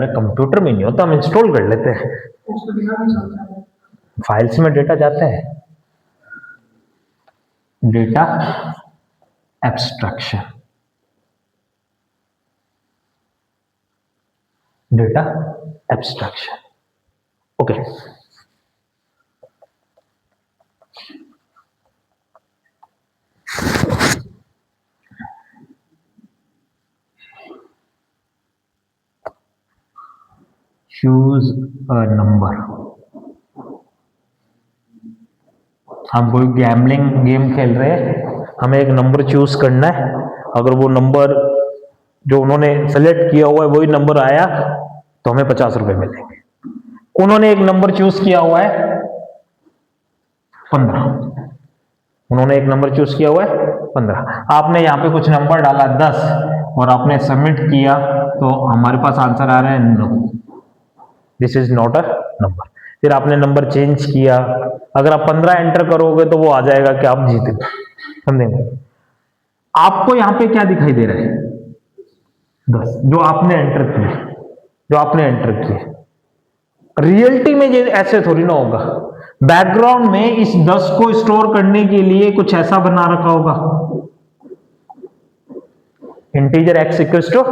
कंप्यूटर में नहीं होता, हम इंस्टॉल कर लेते हैं, फाइल्स में डेटा जाता है। Data abstraction, data abstraction, okay. Choose a number. हम कोई गैम्बलिंग गेम खेल रहे हैं, हमें एक नंबर चूज करना है। अगर वो नंबर जो उन्होंने सेलेक्ट किया हुआ है वही नंबर आया तो हमें 50 रुपए मिलेंगे। उन्होंने एक नंबर चूज किया हुआ है 15, उन्होंने एक नंबर चूज किया हुआ है 15, आपने यहाँ पे कुछ नंबर डाला 10 और आपने सबमिट किया तो हमारे पास आंसर आ रहा है 9, this is not a number. फिर आपने नंबर चेंज किया, अगर आप 15 एंटर करोगे तो वो आ जाएगा कि आप जीत गए, समझेंगे। आपको यहाँ पे क्या दिखाई दे रहा है, 10 जो आपने एंटर किए, जो आपने एंटर किए। रियलिटी में ये ऐसे थोड़ी ना होगा, बैकग्राउंड में इस 10 को स्टोर करने के लिए कुछ ऐसा बना रखा होगा, integer x equals to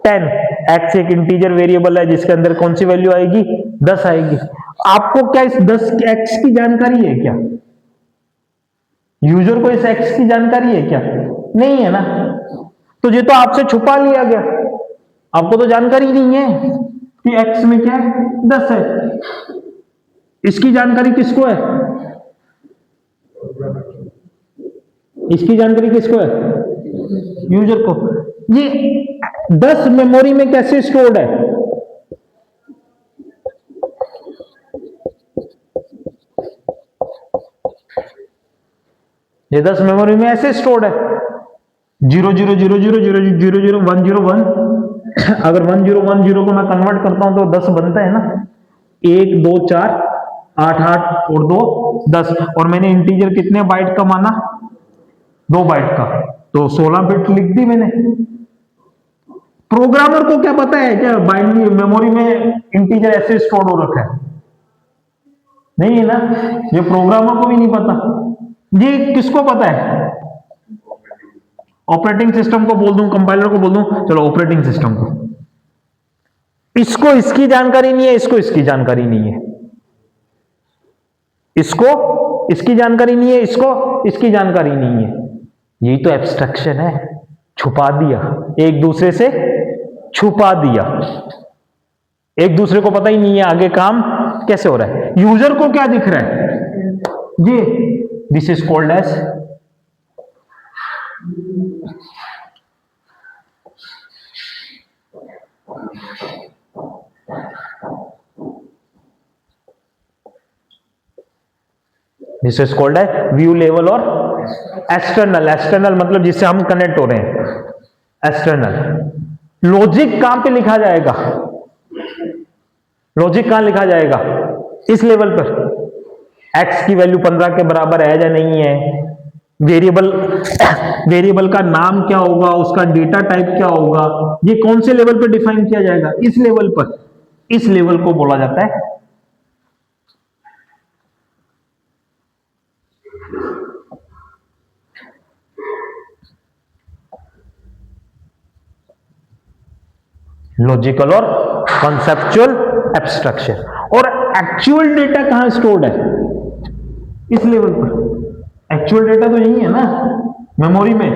10, x एक इंटीजर वेरिएबल है जिसके अंदर कौन सी वैल्यू आएगी, 10 आएगी। आपको क्या इस 10 x की जानकारी है क्या, यूजर को इस x की जानकारी है क्या, नहीं है ना। तो ये तो आपसे छुपा लिया गया, आपको तो जानकारी नहीं है कि x में क्या है, 10 है। इसकी जानकारी किसको है, इसकी जानकारी किसको है, यूजर को। ये 10 मेमोरी में कैसे स्टोर्ड है, ये 10 मेमोरी में ऐसे स्टोर्ड है, 0 0 0 0 0 0 0 1 0 1। अगर 1 0 1 0 को मैं कन्वर्ट करता हूं तो 10 बनता है ना, 1 2 4 8 8 और 2 10, और मैंने इंटीजर कितने बाइट का माना, 2 बाइट का, तो 16 बिट लिख दी मैंने। प्रोग्रामर को क्या पता है क्या बाइनरी मेमोरी में इंटीजर ऐसे स्टोर हो रखा है, नहीं है ना, ये प्रोग्रामर को भी नहीं पता। ये किसको पता है, ऑपरेटिंग सिस्टम को बोल दूं, कंपाइलर को बोल दूं, चलो ऑपरेटिंग सिस्टम को। इसको इसकी जानकारी नहीं है, इसको इसकी जानकारी नहीं है, इसको इसकी जानकारी नहीं है, इसको इसकी जानकारी नहीं है। यही तो एब्स्ट्रैक्शन है, छुपा दिया, एक दूसरे से छुपा दिया, एक दूसरे को पता ही नहीं है आगे काम कैसे हो रहा है। यूजर को क्या दिख रहा है, ये this is called as this is called है व्यू लेवल और एक्सटर्नल। एक्सटर्नल मतलब जिससे हम कनेक्ट हो रहे हैं, एक्सटर्नल। लॉजिक कहां पे लिखा जाएगा, लॉजिक कहां लिखा जाएगा, इस लेवल पर। एक्स की वैल्यू 15 के बराबर है या नहीं है, वेरिएबल का नाम क्या होगा, उसका डेटा टाइप क्या होगा, ये कौन से लेवल पे डिफाइन किया जाएगा, इस लेवल पर। इस लेवल को बोला जाता है लॉजिकल और कॉन्सेप्चुअल एब्स्ट्रक्शन। और एक्चुअल डेटा कहां स्टोर्ड है, इस लेवल पर। एक्चुअल डेटा तो यही है ना, मेमोरी में।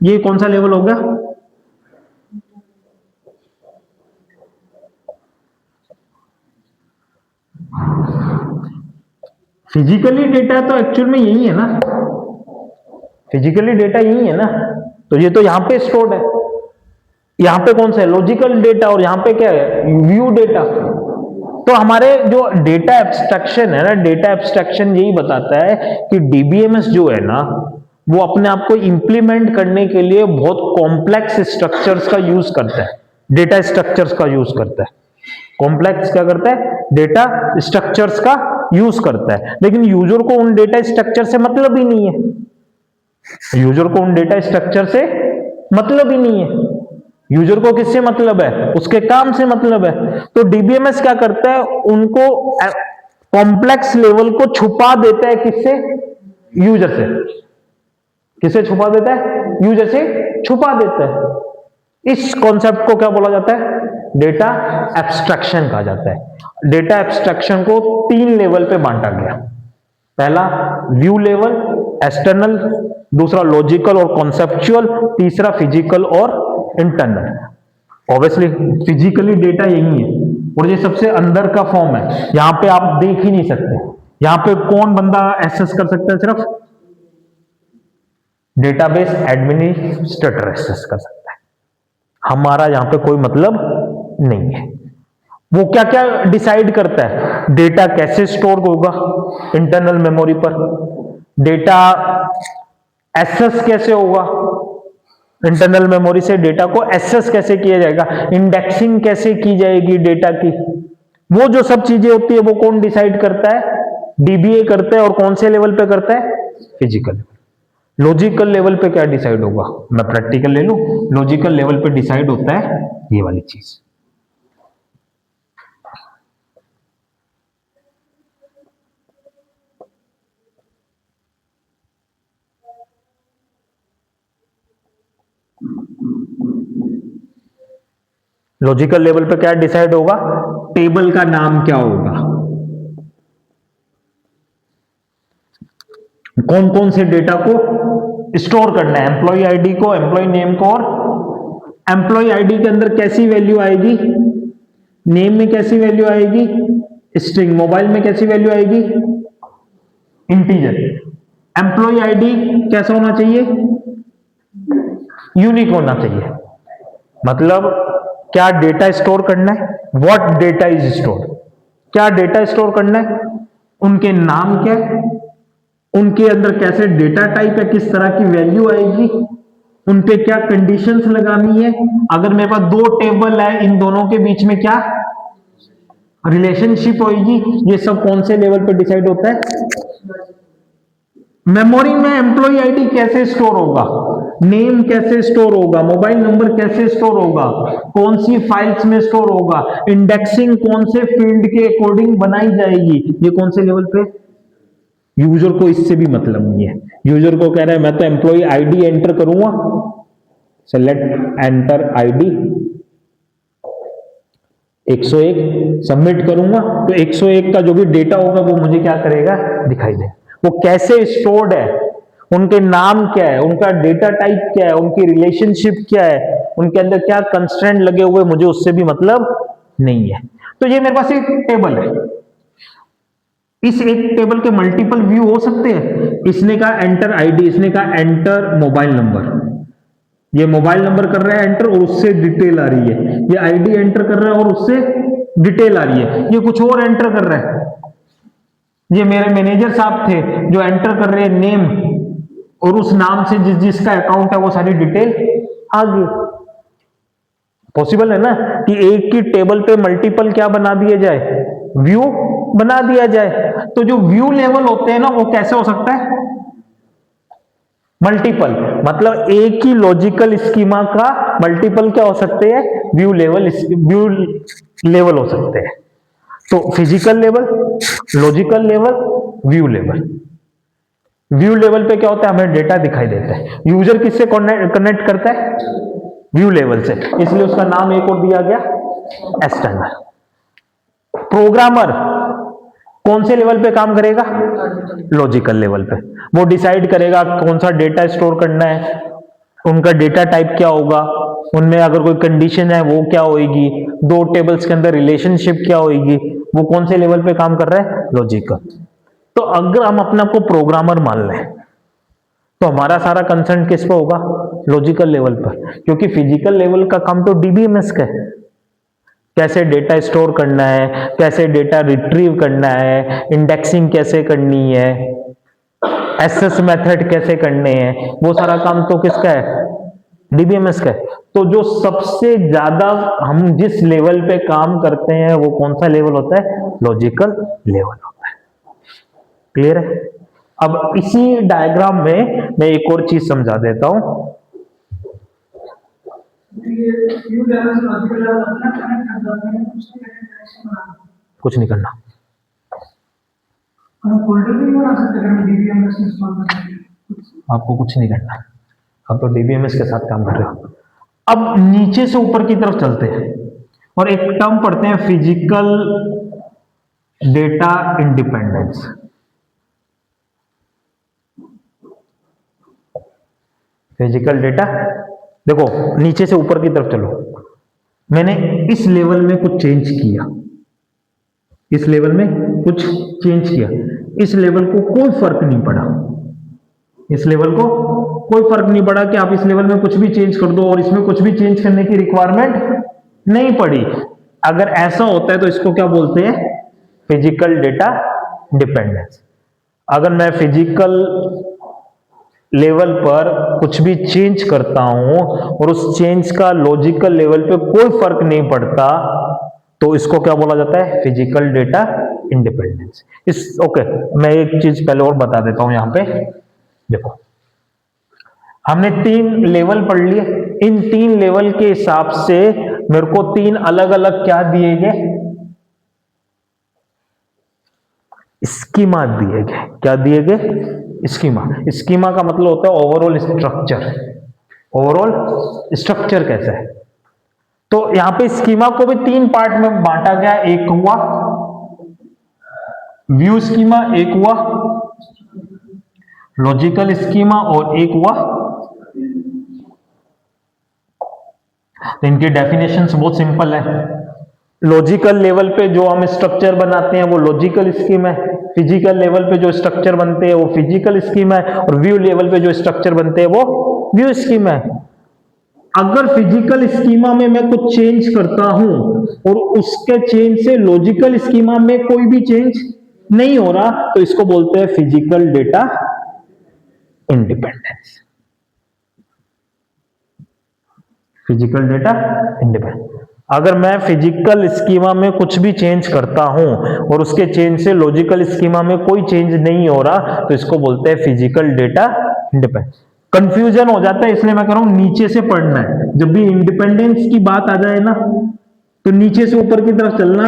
ये कौन सा लेवल होगा, फिजिकली डेटा तो एक्चुअल में यही है ना, फिजिकली डेटा यही है ना, तो ये तो यहां पे स्टोर्ड है। यहां पे कौन सा है, लॉजिकल डेटा, और यहां पे क्या है, व्यू डेटा। तो हमारे जो डेटा एब्स्ट्रक्शन है ना, डेटा एब्स्ट्रक्शन यही बताता है कि डीबीएमएस जो है ना, वो अपने आप को इंप्लीमेंट करने के लिए बहुत कॉम्प्लेक्स स्ट्रक्चर्स का यूज करता है, डेटा स्ट्रक्चर्स का यूज करता है। कॉम्प्लेक्स क्या करता है, डेटा स्ट्रक्चर्स का यूज करता है। लेकिन यूजर को उन डेटा स्ट्रक्चर से मतलब ही नहीं है, यूजर को उन डेटा स्ट्रक्चर से मतलब ही नहीं है। यूजर को किससे मतलब है, उसके काम से मतलब है। तो डीबीएमएस क्या करता है, उनको कॉम्प्लेक्स लेवल को छुपा देता है, किससे, यूजर से। किससे छुपा देता है, यूजर से छुपा देता है। इस कॉन्सेप्ट को क्या बोला जाता है, डेटा एब्स्ट्रक्शन कहा जाता है। डेटा एब्स्ट्रक्शन को 3 लेवल पे बांटा गया। पहला व्यू लेवल, एक्सटर्नल, दूसरा लॉजिकल और कॉन्सेप्चुअल, तीसरा फिजिकल और इंटरनल। ऑब्वियसली फिजिकली डेटा यही है, और ये सबसे अंदर का फॉर्म है, यहां पे आप देख ही नहीं सकते। यहां पे कौन बंदा एक्सेस कर सकता है, सिर्फ डेटाबेस एडमिनिस्ट्रेटर एक्सेस कर सकता है। हमारा यहां पे कोई मतलब नहीं है। वो क्या क्या डिसाइड करता है, डेटा कैसे स्टोर होगा इंटरनल मेमोरी पर, डेटा एक्सेस कैसे होगा, इंटरनल मेमोरी से डेटा को एक्सेस कैसे किया जाएगा, इंडेक्सिंग कैसे की जाएगी डेटा की, वो जो सब चीजें होती है वो कौन डिसाइड करता है, डीबीए करता है। और कौन से लेवल पे करता है, फिजिकल लेवल। लॉजिकल लेवल पे क्या डिसाइड होगा, मैं प्रैक्टिकल ले लूं, लॉजिकल लेवल पे डिसाइड होता है ये वाली चीज। लॉजिकल लेवल पे क्या डिसाइड होगा, टेबल का नाम क्या होगा, कौन कौन से डेटा को स्टोर करना है, एम्प्लॉय आईडी को, एम्प्लॉय नेम को, और एम्प्लॉय आईडी के अंदर कैसी वैल्यू आएगी, नेम में कैसी वैल्यू आएगी, स्ट्रिंग, मोबाइल में कैसी वैल्यू आएगी, इंटीजर। एम्प्लॉय आईडी कैसा होना चाहिए, यूनिक होना चाहिए। मतलब क्या डेटा स्टोर करना है, व्हाट डेटा इज स्टोर, क्या डेटा स्टोर करना है, उनके नाम क्या है, उनके अंदर कैसे डेटा टाइप है, किस तरह की वैल्यू आएगी, उन पे क्या कंडीशंस लगानी है, अगर मेरे पास 2 टेबल है, इन दोनों के बीच में क्या रिलेशनशिप होगी, ये सब कौन से लेवल पे डिसाइड होता है। मेमोरी में एम्प्लॉय आईडी कैसे स्टोर होगा, नेम कैसे स्टोर होगा, मोबाइल नंबर कैसे स्टोर होगा, कौन सी फाइल्स में स्टोर होगा, इंडेक्सिंग कौन से फील्ड के अकॉर्डिंग बनाई जाएगी, ये कौन से लेवल पे। यूजर को इससे भी मतलब नहीं है, यूजर को कह रहा है मैं तो एम्प्लॉय आईडी एंटर करूंगा, सेलेक्ट एंटर आईडी 101 सबमिट करूंगा, तो 101 का जो भी डेटा होगा वो मुझे क्या करेगा, दिखाई देगा। वो कैसे स्टोर्ड है, उनके नाम क्या है, उनका डेटा टाइप क्या है, उनकी रिलेशनशिप क्या है, उनके अंदर क्या कंस्ट्रेंट लगे हुए, मुझे उससे भी मतलब नहीं है। तो ये मेरे पास एक टेबल है, इस एक टेबल के मल्टीपल व्यू हो सकते हैं। इसने कहा एंटर आईडी, इसने कहा एंटर मोबाइल नंबर, ये मोबाइल नंबर कर रहा है एंटर और उससे डिटेल आ रही है, ये आईडी एंटर कर रहा है और उससे डिटेल आ रही है, ये कुछ और एंटर कर रहा है, ये मेरे मैनेजर साहब थे जो एंटर कर रहे हैं नेम, और उस नाम से जिसका अकाउंट है वो सारी डिटेल आ गई। पॉसिबल है ना कि एक ही टेबल पे मल्टीपल क्या बना दिए जाए, व्यू बना दिया जाए। तो जो व्यू लेवल होते हैं ना, वो कैसे हो सकता है? मल्टीपल, मतलब एक ही लॉजिकल स्कीमा का मल्टीपल क्या हो सकते हैं? व्यू लेवल हो सकते हैं। तो physical level, logical level, view level. View level पे क्या होता है? हमें डेटा दिखाई देता है। यूजर किससे कनेक्ट करता है? व्यू लेवल से, इसलिए उसका नाम एक और दिया गया, एक्सटर्नल। प्रोग्रामर कौन से लेवल पे काम करेगा? लॉजिकल लेवल पे। वो डिसाइड करेगा कौन सा डेटा स्टोर करना है, उनका डेटा टाइप क्या होगा, उनमें अगर कोई कंडीशन है वो क्या होगी, दो टेबल्स के अंदर रिलेशनशिप क्या होगी, वो कौन से लेवल पे काम कर रहा है? लॉजिकल। तो अगर हम अपने आप को प्रोग्रामर मान लें, तो हमारा सारा कंसर्न किस पे होगा? लॉजिकल लेवल पर, क्योंकि फिजिकल लेवल का काम तो डीबीएमएस का है। कैसे डेटा स्टोर करना है, कैसे डेटा रिट्रीव करना है, इंडेक्सिंग कैसे करनी है, एसएस मेथड कैसे करने हैं, वो सारा काम तो किसका है? डीबीएमएस का है। तो जो सबसे ज्यादा हम जिस लेवल पे काम करते हैं वो कौन सा लेवल होता है? लॉजिकल लेवल होता है। क्लियर है? अब इसी डायग्राम में मैं एक और चीज समझा देता हूं। कुछ नहीं करना, आपको कुछ नहीं करना, आप तो डीबीएमएस के साथ काम कर रहे हो। अब नीचे से ऊपर की तरफ चलते हैं और एक टर्म पढ़ते हैं, physical data independence. Physical data, देखो नीचे से ऊपर की तरफ चलो। मैंने इस लेवल में कुछ चेंज किया, इस लेवल में कुछ चेंज किया, इस लेवल को कोई फर्क नहीं पड़ा, इस लेवल को कोई फर्क नहीं पड़ा कि आप इस लेवल में कुछ भी चेंज कर दो और इसमें कुछ भी चेंज करने की रिक्वायरमेंट नहीं पड़ी। अगर ऐसा होता है तो इसको क्या बोलते हैं? Physical data dependence. अगर मैं फिजिकल लेवल पर कुछ भी चेंज करता हूं और उस चेंज का लॉजिकल लेवल पे कोई फर्क नहीं पड़ता, तो इसको क्या बोला जाता है? Physical data independence. ओके, मैं एक चीज पहले और बता देता हूं। यहां पे देखो, हमने 3 लेवल पढ़ लिए। इन 3 लेवल के हिसाब से मेरे को 3 अलग अलग क्या दिए गए? स्कीमा दिए गए। क्या दिए गए? स्कीमा। स्कीमा का मतलब होता है ओवरऑल स्ट्रक्चर। ओवरऑल स्ट्रक्चर कैसा है? तो यहां पे स्कीमा को भी 3 पार्ट में बांटा गया। एक हुआ व्यू स्कीमा, एक हुआ लॉजिकल स्कीमा और एक हुआ। तो इनकी डेफिनेशंस बहुत सिंपल है। लॉजिकल लेवल पे जो हम स्ट्रक्चर बनाते हैं वो लॉजिकल स्कीम है, फिजिकल लेवल पे जो स्ट्रक्चर बनते हैं वो फिजिकल स्कीम है, और व्यू लेवल पे जो स्ट्रक्चर बनते हैं वो व्यू स्कीम है। अगर फिजिकल स्कीमा में मैं कुछ चेंज करता हूं और उसके चेंज से लॉजिकल स्कीमा में कोई भी चेंज नहीं हो रहा, तो इसको बोलते हैं physical data independence. Physical data independence. अगर मैं फिजिकल स्कीमा में कुछ भी चेंज करता हूं और उसके चेंज से लॉजिकल स्कीमा में कोई चेंज नहीं हो रहा, तो इसको बोलते हैं फिजिकल डेटा इंडिपेंडेंस। कंफ्यूजन हो जाता है, इसलिए मैं कह रहा हूं नीचे से पढ़ना है। जब भी इंडिपेंडेंस की बात आ जाए ना, तो नीचे से ऊपर की तरफ चलना।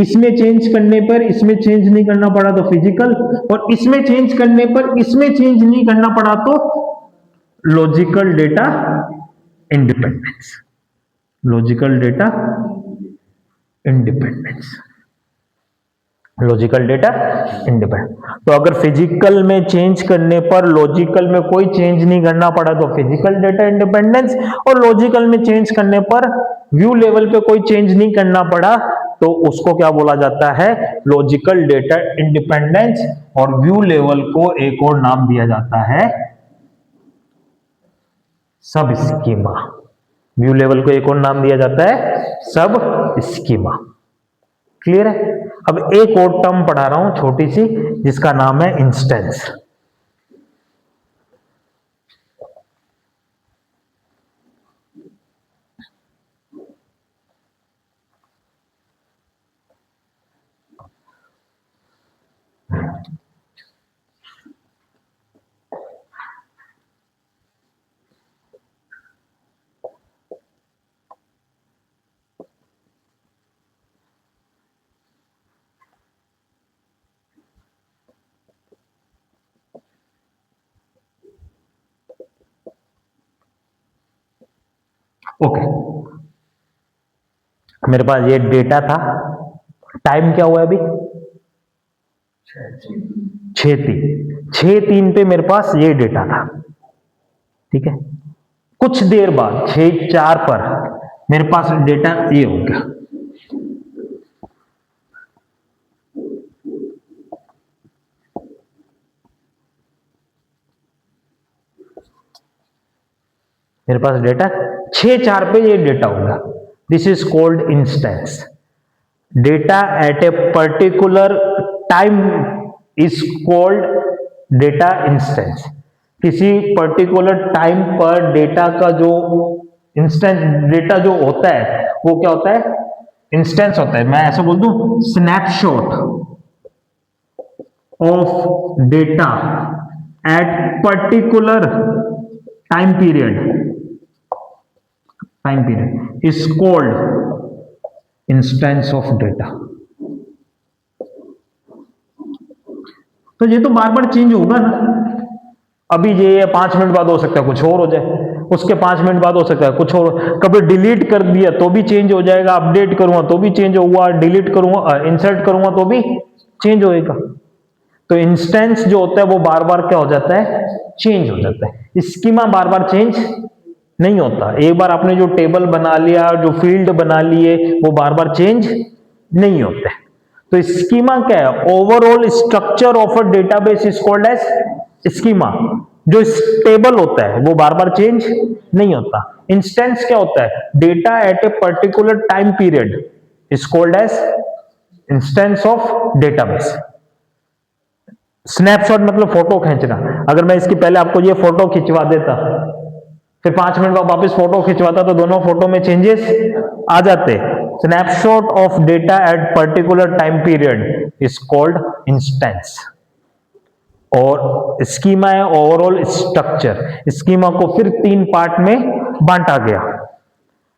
इसमें चेंज करने पर इसमें चेंज नहीं करना पड़ा तो फिजिकल, और इसमें चेंज करने पर इसमें चेंज नहीं करना पड़ा तो logical data independence. Logical data independence. Logical data independence. तो अगर फिजिकल में चेंज करने पर लॉजिकल में कोई चेंज नहीं करना पड़ा तो फिजिकल डेटा इंडिपेंडेंस, और लॉजिकल में चेंज करने पर व्यू लेवल पे कोई चेंज नहीं करना पड़ा तो उसको क्या बोला जाता है? Logical data independence. और व्यू लेवल को एक और नाम दिया जाता है सब स्कीमा। व्यू लेवल को एक और नाम दिया जाता है सब स्कीमा। क्लियर है? अब एक और टर्म पढ़ा रहा हूं छोटी सी, जिसका नाम है इंस्टेंस। ओके, मेरे पास ये डेटा था, टाइम क्या हुआ अभी 6:03 पे मेरे पास ये डेटा था, ठीक है। कुछ देर बाद 6:04 पर मेरे पास डेटा ये हो गया, मेरे पास डेटा 6:04 पे ये डेटा होगा। This is called instance. Data at a particular time is called data instance. किसी पर्टिकुलर टाइम पर डेटा का जो इंस्टेंस डेटा जो होता है वो क्या होता है, इंस्टेंस होता है। मैं ऐसा बोल दूं, snapshot of data at particular time period is called instance of data. तो ये तो बार बार चेंज होगा ना, अभी ये 5 मिनट बाद हो सकता है कुछ और हो जाए, उसके 5 मिनट बाद हो सकता है कुछ और, कभी डिलीट कर दिया तो भी चेंज हो जाएगा, अपडेट करूंगा तो भी चेंज होगा, डिलीट करूंगा इंसर्ट करूंगा तो भी चेंज होएगा। तो इंस्टेंस जो होता है वो बार बार क्या हो जाता है, चेंज हो जाता है। स्कीमा बार बार चेंज नहीं होता। एक बार आपने जो टेबल बना लिया, जो फील्ड बना लिए, वो बार बार चेंज नहीं होते। तो स्कीमा क्या है, overall structure of a database is called as schema. जो टेबल होता है वो बार बार चेंज नहीं होता। इंस्टेंस क्या होता है, data at a particular time period is called as instance of database. Snapshot मतलब फोटो खींचना। अगर मैं इसकी पहले आपको ये फोटो खिंचवा देता, फिर 5 मिनट बाद वापस फोटो खिंचवाता, तो दोनों फोटो में चेंजेस आ जाते। Snapshot of data at particular time period is called instance. और स्कीमा है ओवरऑल स्ट्रक्चर। स्कीमा को फिर 3 पार्ट में बांटा गया,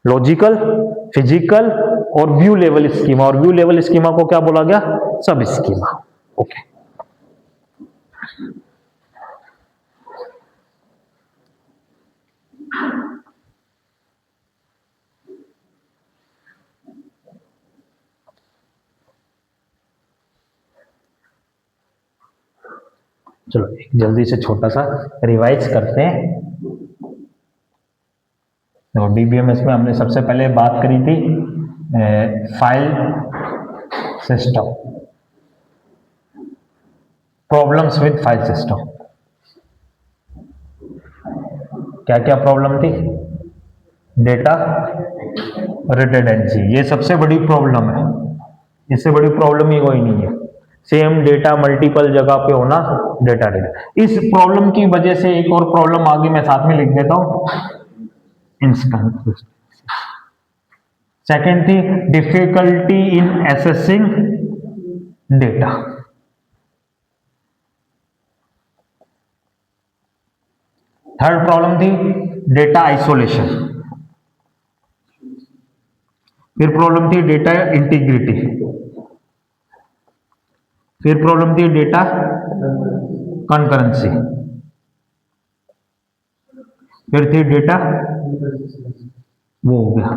लॉजिकल, फिजिकल और व्यू लेवल स्कीमा। और व्यू लेवल स्कीमा को क्या बोला गया, सब स्कीमा। ओके, चलो एक जल्दी से छोटा सा रिवाइज करते हैं। तो डीबीएमएस में हमने सबसे पहले बात करी थी file system, problems with file system. क्या क्या प्रॉब्लम थी, डेटा रिडंडेंसी, ये सबसे बड़ी प्रॉब्लम है, इससे बड़ी प्रॉब्लम ही कोई नहीं है। सेम डेटा मल्टीपल जगह पे होना, डेटा डेटा। इस प्रॉब्लम की वजह से एक और प्रॉब्लम आगे मैं साथ में लिख देता हूं, इंस्टेंस। सेकेंड थी difficulty in assessing data. Third problem थी डेटा आइसोलेशन। फिर प्रॉब्लम थी डेटा इंटीग्रिटी। फिर प्रॉब्लम थी डेटा कंकरेंसी। फिर थी डेटा, वो हो गया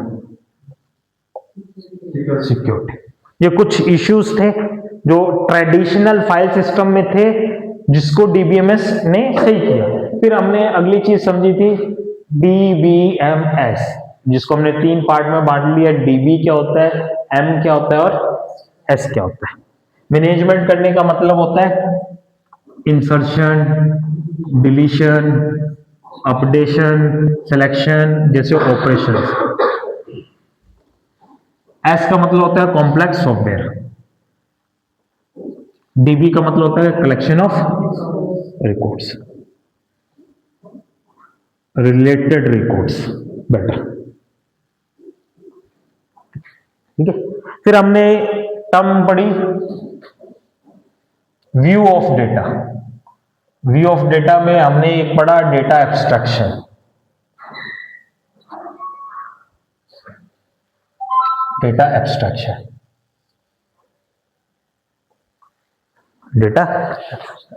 सिक्योरिटी। ये कुछ इश्यूज थे जो ट्रेडिशनल फाइल सिस्टम में थे, जिसको डीबीएमएस ने सही किया। फिर हमने अगली चीज समझी थी डीबीएमएस, जिसको हमने 3 पार्ट में बांट लिया। डीबी क्या होता है, एम क्या होता है और एस क्या होता है। मैनेजमेंट करने का मतलब होता है इंसर्शन, डिलीशन, अपडेशन, सिलेक्शन जैसे ऑपरेशंस। एस का मतलब होता है कॉम्प्लेक्स सॉफ्टवेयर। डीबी का मतलब होता है collection of records, related records, better. ठीक है। फिर हमने टर्म पढ़ी view of data. View of data में हमने एक पढ़ा data abstraction. Data abstraction data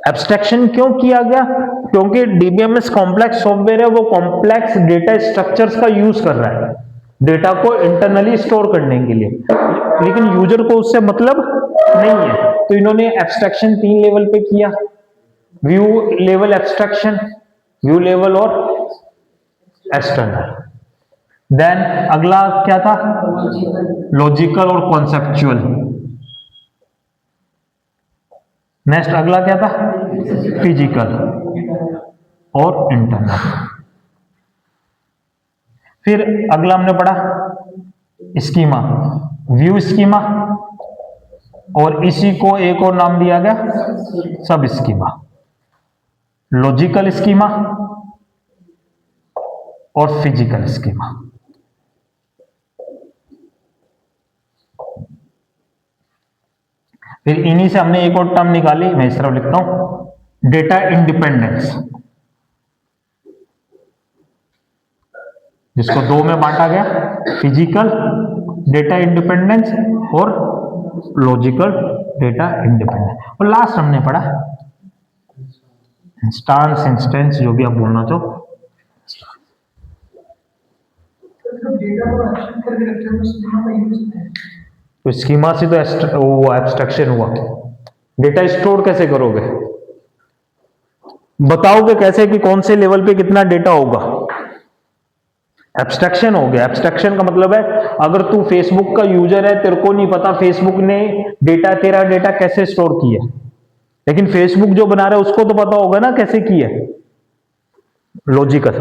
abstraction क्यों किया गया? क्योंकि डीबीएमएस कॉम्प्लेक्स सॉफ्टवेयर है, वो कॉम्प्लेक्स डेटा स्ट्रक्चर्स का यूज कर रहा है डेटा को इंटरनली स्टोर करने के लिए, लेकिन यूजर को उससे मतलब नहीं है। तो इन्होंने एब्स्ट्रैक्शन 3 लेवल पे किया, view level abstraction, view level और एक्सटर्नल। देन अगला क्या था? लॉजिकल और कॉन्सेप्चुअल। नेक्स्ट अगला क्या था? फिजिकल और इंटरनल। फिर अगला हमने पढ़ा स्कीमा, व्यू स्कीमा, और इसी को एक और नाम दिया गया सब स्कीमा, लॉजिकल स्कीमा और फिजिकल स्कीमा। फिर इन्हीं से हमने एक और टर्म निकाली, मैं इस तरफ लिखता हूं, डेटा इंडिपेंडेंस, जिसको दो में बांटा गया, फिजिकल डेटा इंडिपेंडेंस और लॉजिकल डेटा इंडिपेंडेंस। और लास्ट हमने पढ़ा इंस्टांस, इंस्टेंस, जो भी आप बोलना चाहो। तो स्कीमा से तो वो एब्स्ट्रैक्शन हुआ। डेटा स्टोर कैसे करोगे? बताओगे कैसे कि कौन से लेवल पे कितना डेटा होगा? एब्स्ट्रैक्शन हो गया। एब्स्ट्रैक्शन का मतलब है अगर तू फेसबुक का यूजर है, तेरे को नहीं पता फेसबुक ने तेरा डेटा कैसे स्टोर किया, लेकिन फेसबुक जो बना रहा है उसको तो पता होगा ना कैसे किया। लॉजिकल,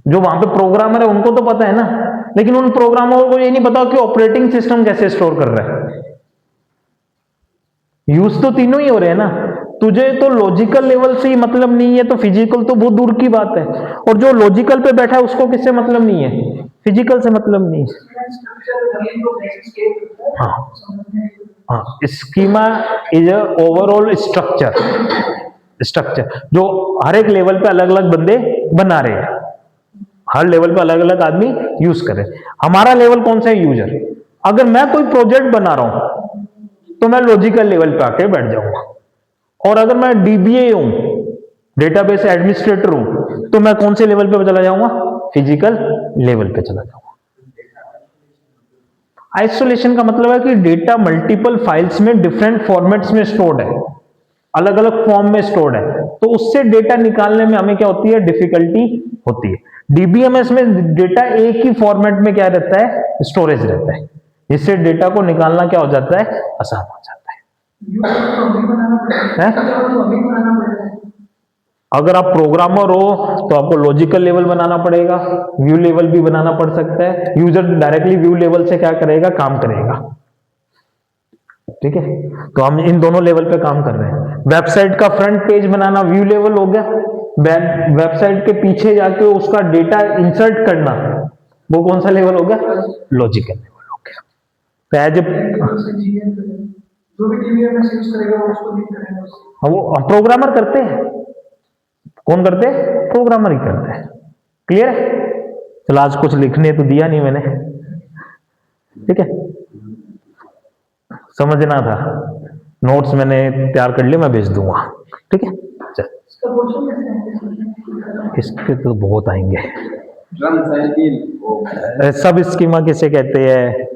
जो वहां पे प्रोग्रामर है उनको तो पता है ना, लेकिन उन प्रोग्रामरों को ये नहीं पता कि ऑपरेटिंग सिस्टम कैसे स्टोर कर रहा है। यूज तो तीनों ही हो रहे हैं ना। तुझे तो लॉजिकल लेवल से ही मतलब नहीं है, तो फिजिकल तो बहुत दूर की बात है। और जो लॉजिकल पे बैठा है उसको किससे मतलब नहीं है? फिजिकल से मतलब नहीं है। हाँ, schema is a overall structure जो हर एक लेवल पे अलग अलग बंदे बना रहे हैं, हर लेवल पे अलग अलग आदमी यूज कर रहे हैं। हमारा लेवल कौन सा है? यूजर। अगर मैं कोई प्रोजेक्ट बना रहा हूं तो मैं लॉजिकल लेवल पे आके बैठ जाऊंगा, और अगर मैं डीबीए हूं, डेटाबेस एडमिनिस्ट्रेटर हूं, तो मैं कौन से लेवल पे चला जाऊंगा? फिजिकल लेवल पे चला जाऊंगा। आइसोलेशन का मतलब है कि डेटा मल्टीपल फाइल्स में डिफरेंट फॉर्मेट्स में स्टोर्ड है, अलग अलग फॉर्म में स्टोर्ड है, तो उससे डेटा निकालने में हमें क्या होती है? डिफिकल्टी होती है। डीबीएमएस में डेटा एक ही फॉर्मेट में क्या रहता है? स्टोरेज रहता है, जिससे डेटा को निकालना क्या हो जाता है? आसान हो जाता है। अगर आप प्रोग्रामर हो तो आपको लॉजिकल लेवल बनाना पड़ेगा, व्यू लेवल भी बनाना पड़ सकता है। यूजर डायरेक्टली व्यू लेवल से क्या करेगा? काम करेगा। ठीक है, तो हम इन दोनों लेवल पे काम कर रहे हैं। वेबसाइट का फ्रंट पेज बनाना व्यू लेवल हो गया, वेबसाइट के पीछे जाके उसका डेटा इंसर्ट करना वो कौन सा लेवल हो गया? लॉजिकल लेवल हो गया। तो एज जो भी डीबीएमएस यूज करेगा वो उसको नहीं करेगा, वो प्रोग्रामर करते हैं। कौन करते हैं? प्रोग्रामर ही करते हैं। क्लियर है? चलो आज कुछ लिखने तो दिया नहीं मैंने, ठीक है, समझना था। नोट्स मैंने तैयार कर लिए, मैं भेज दूंगा। ठीक है, चल इसके तो बहुत आएंगे। सब स्कीमा किसे कहते हैं?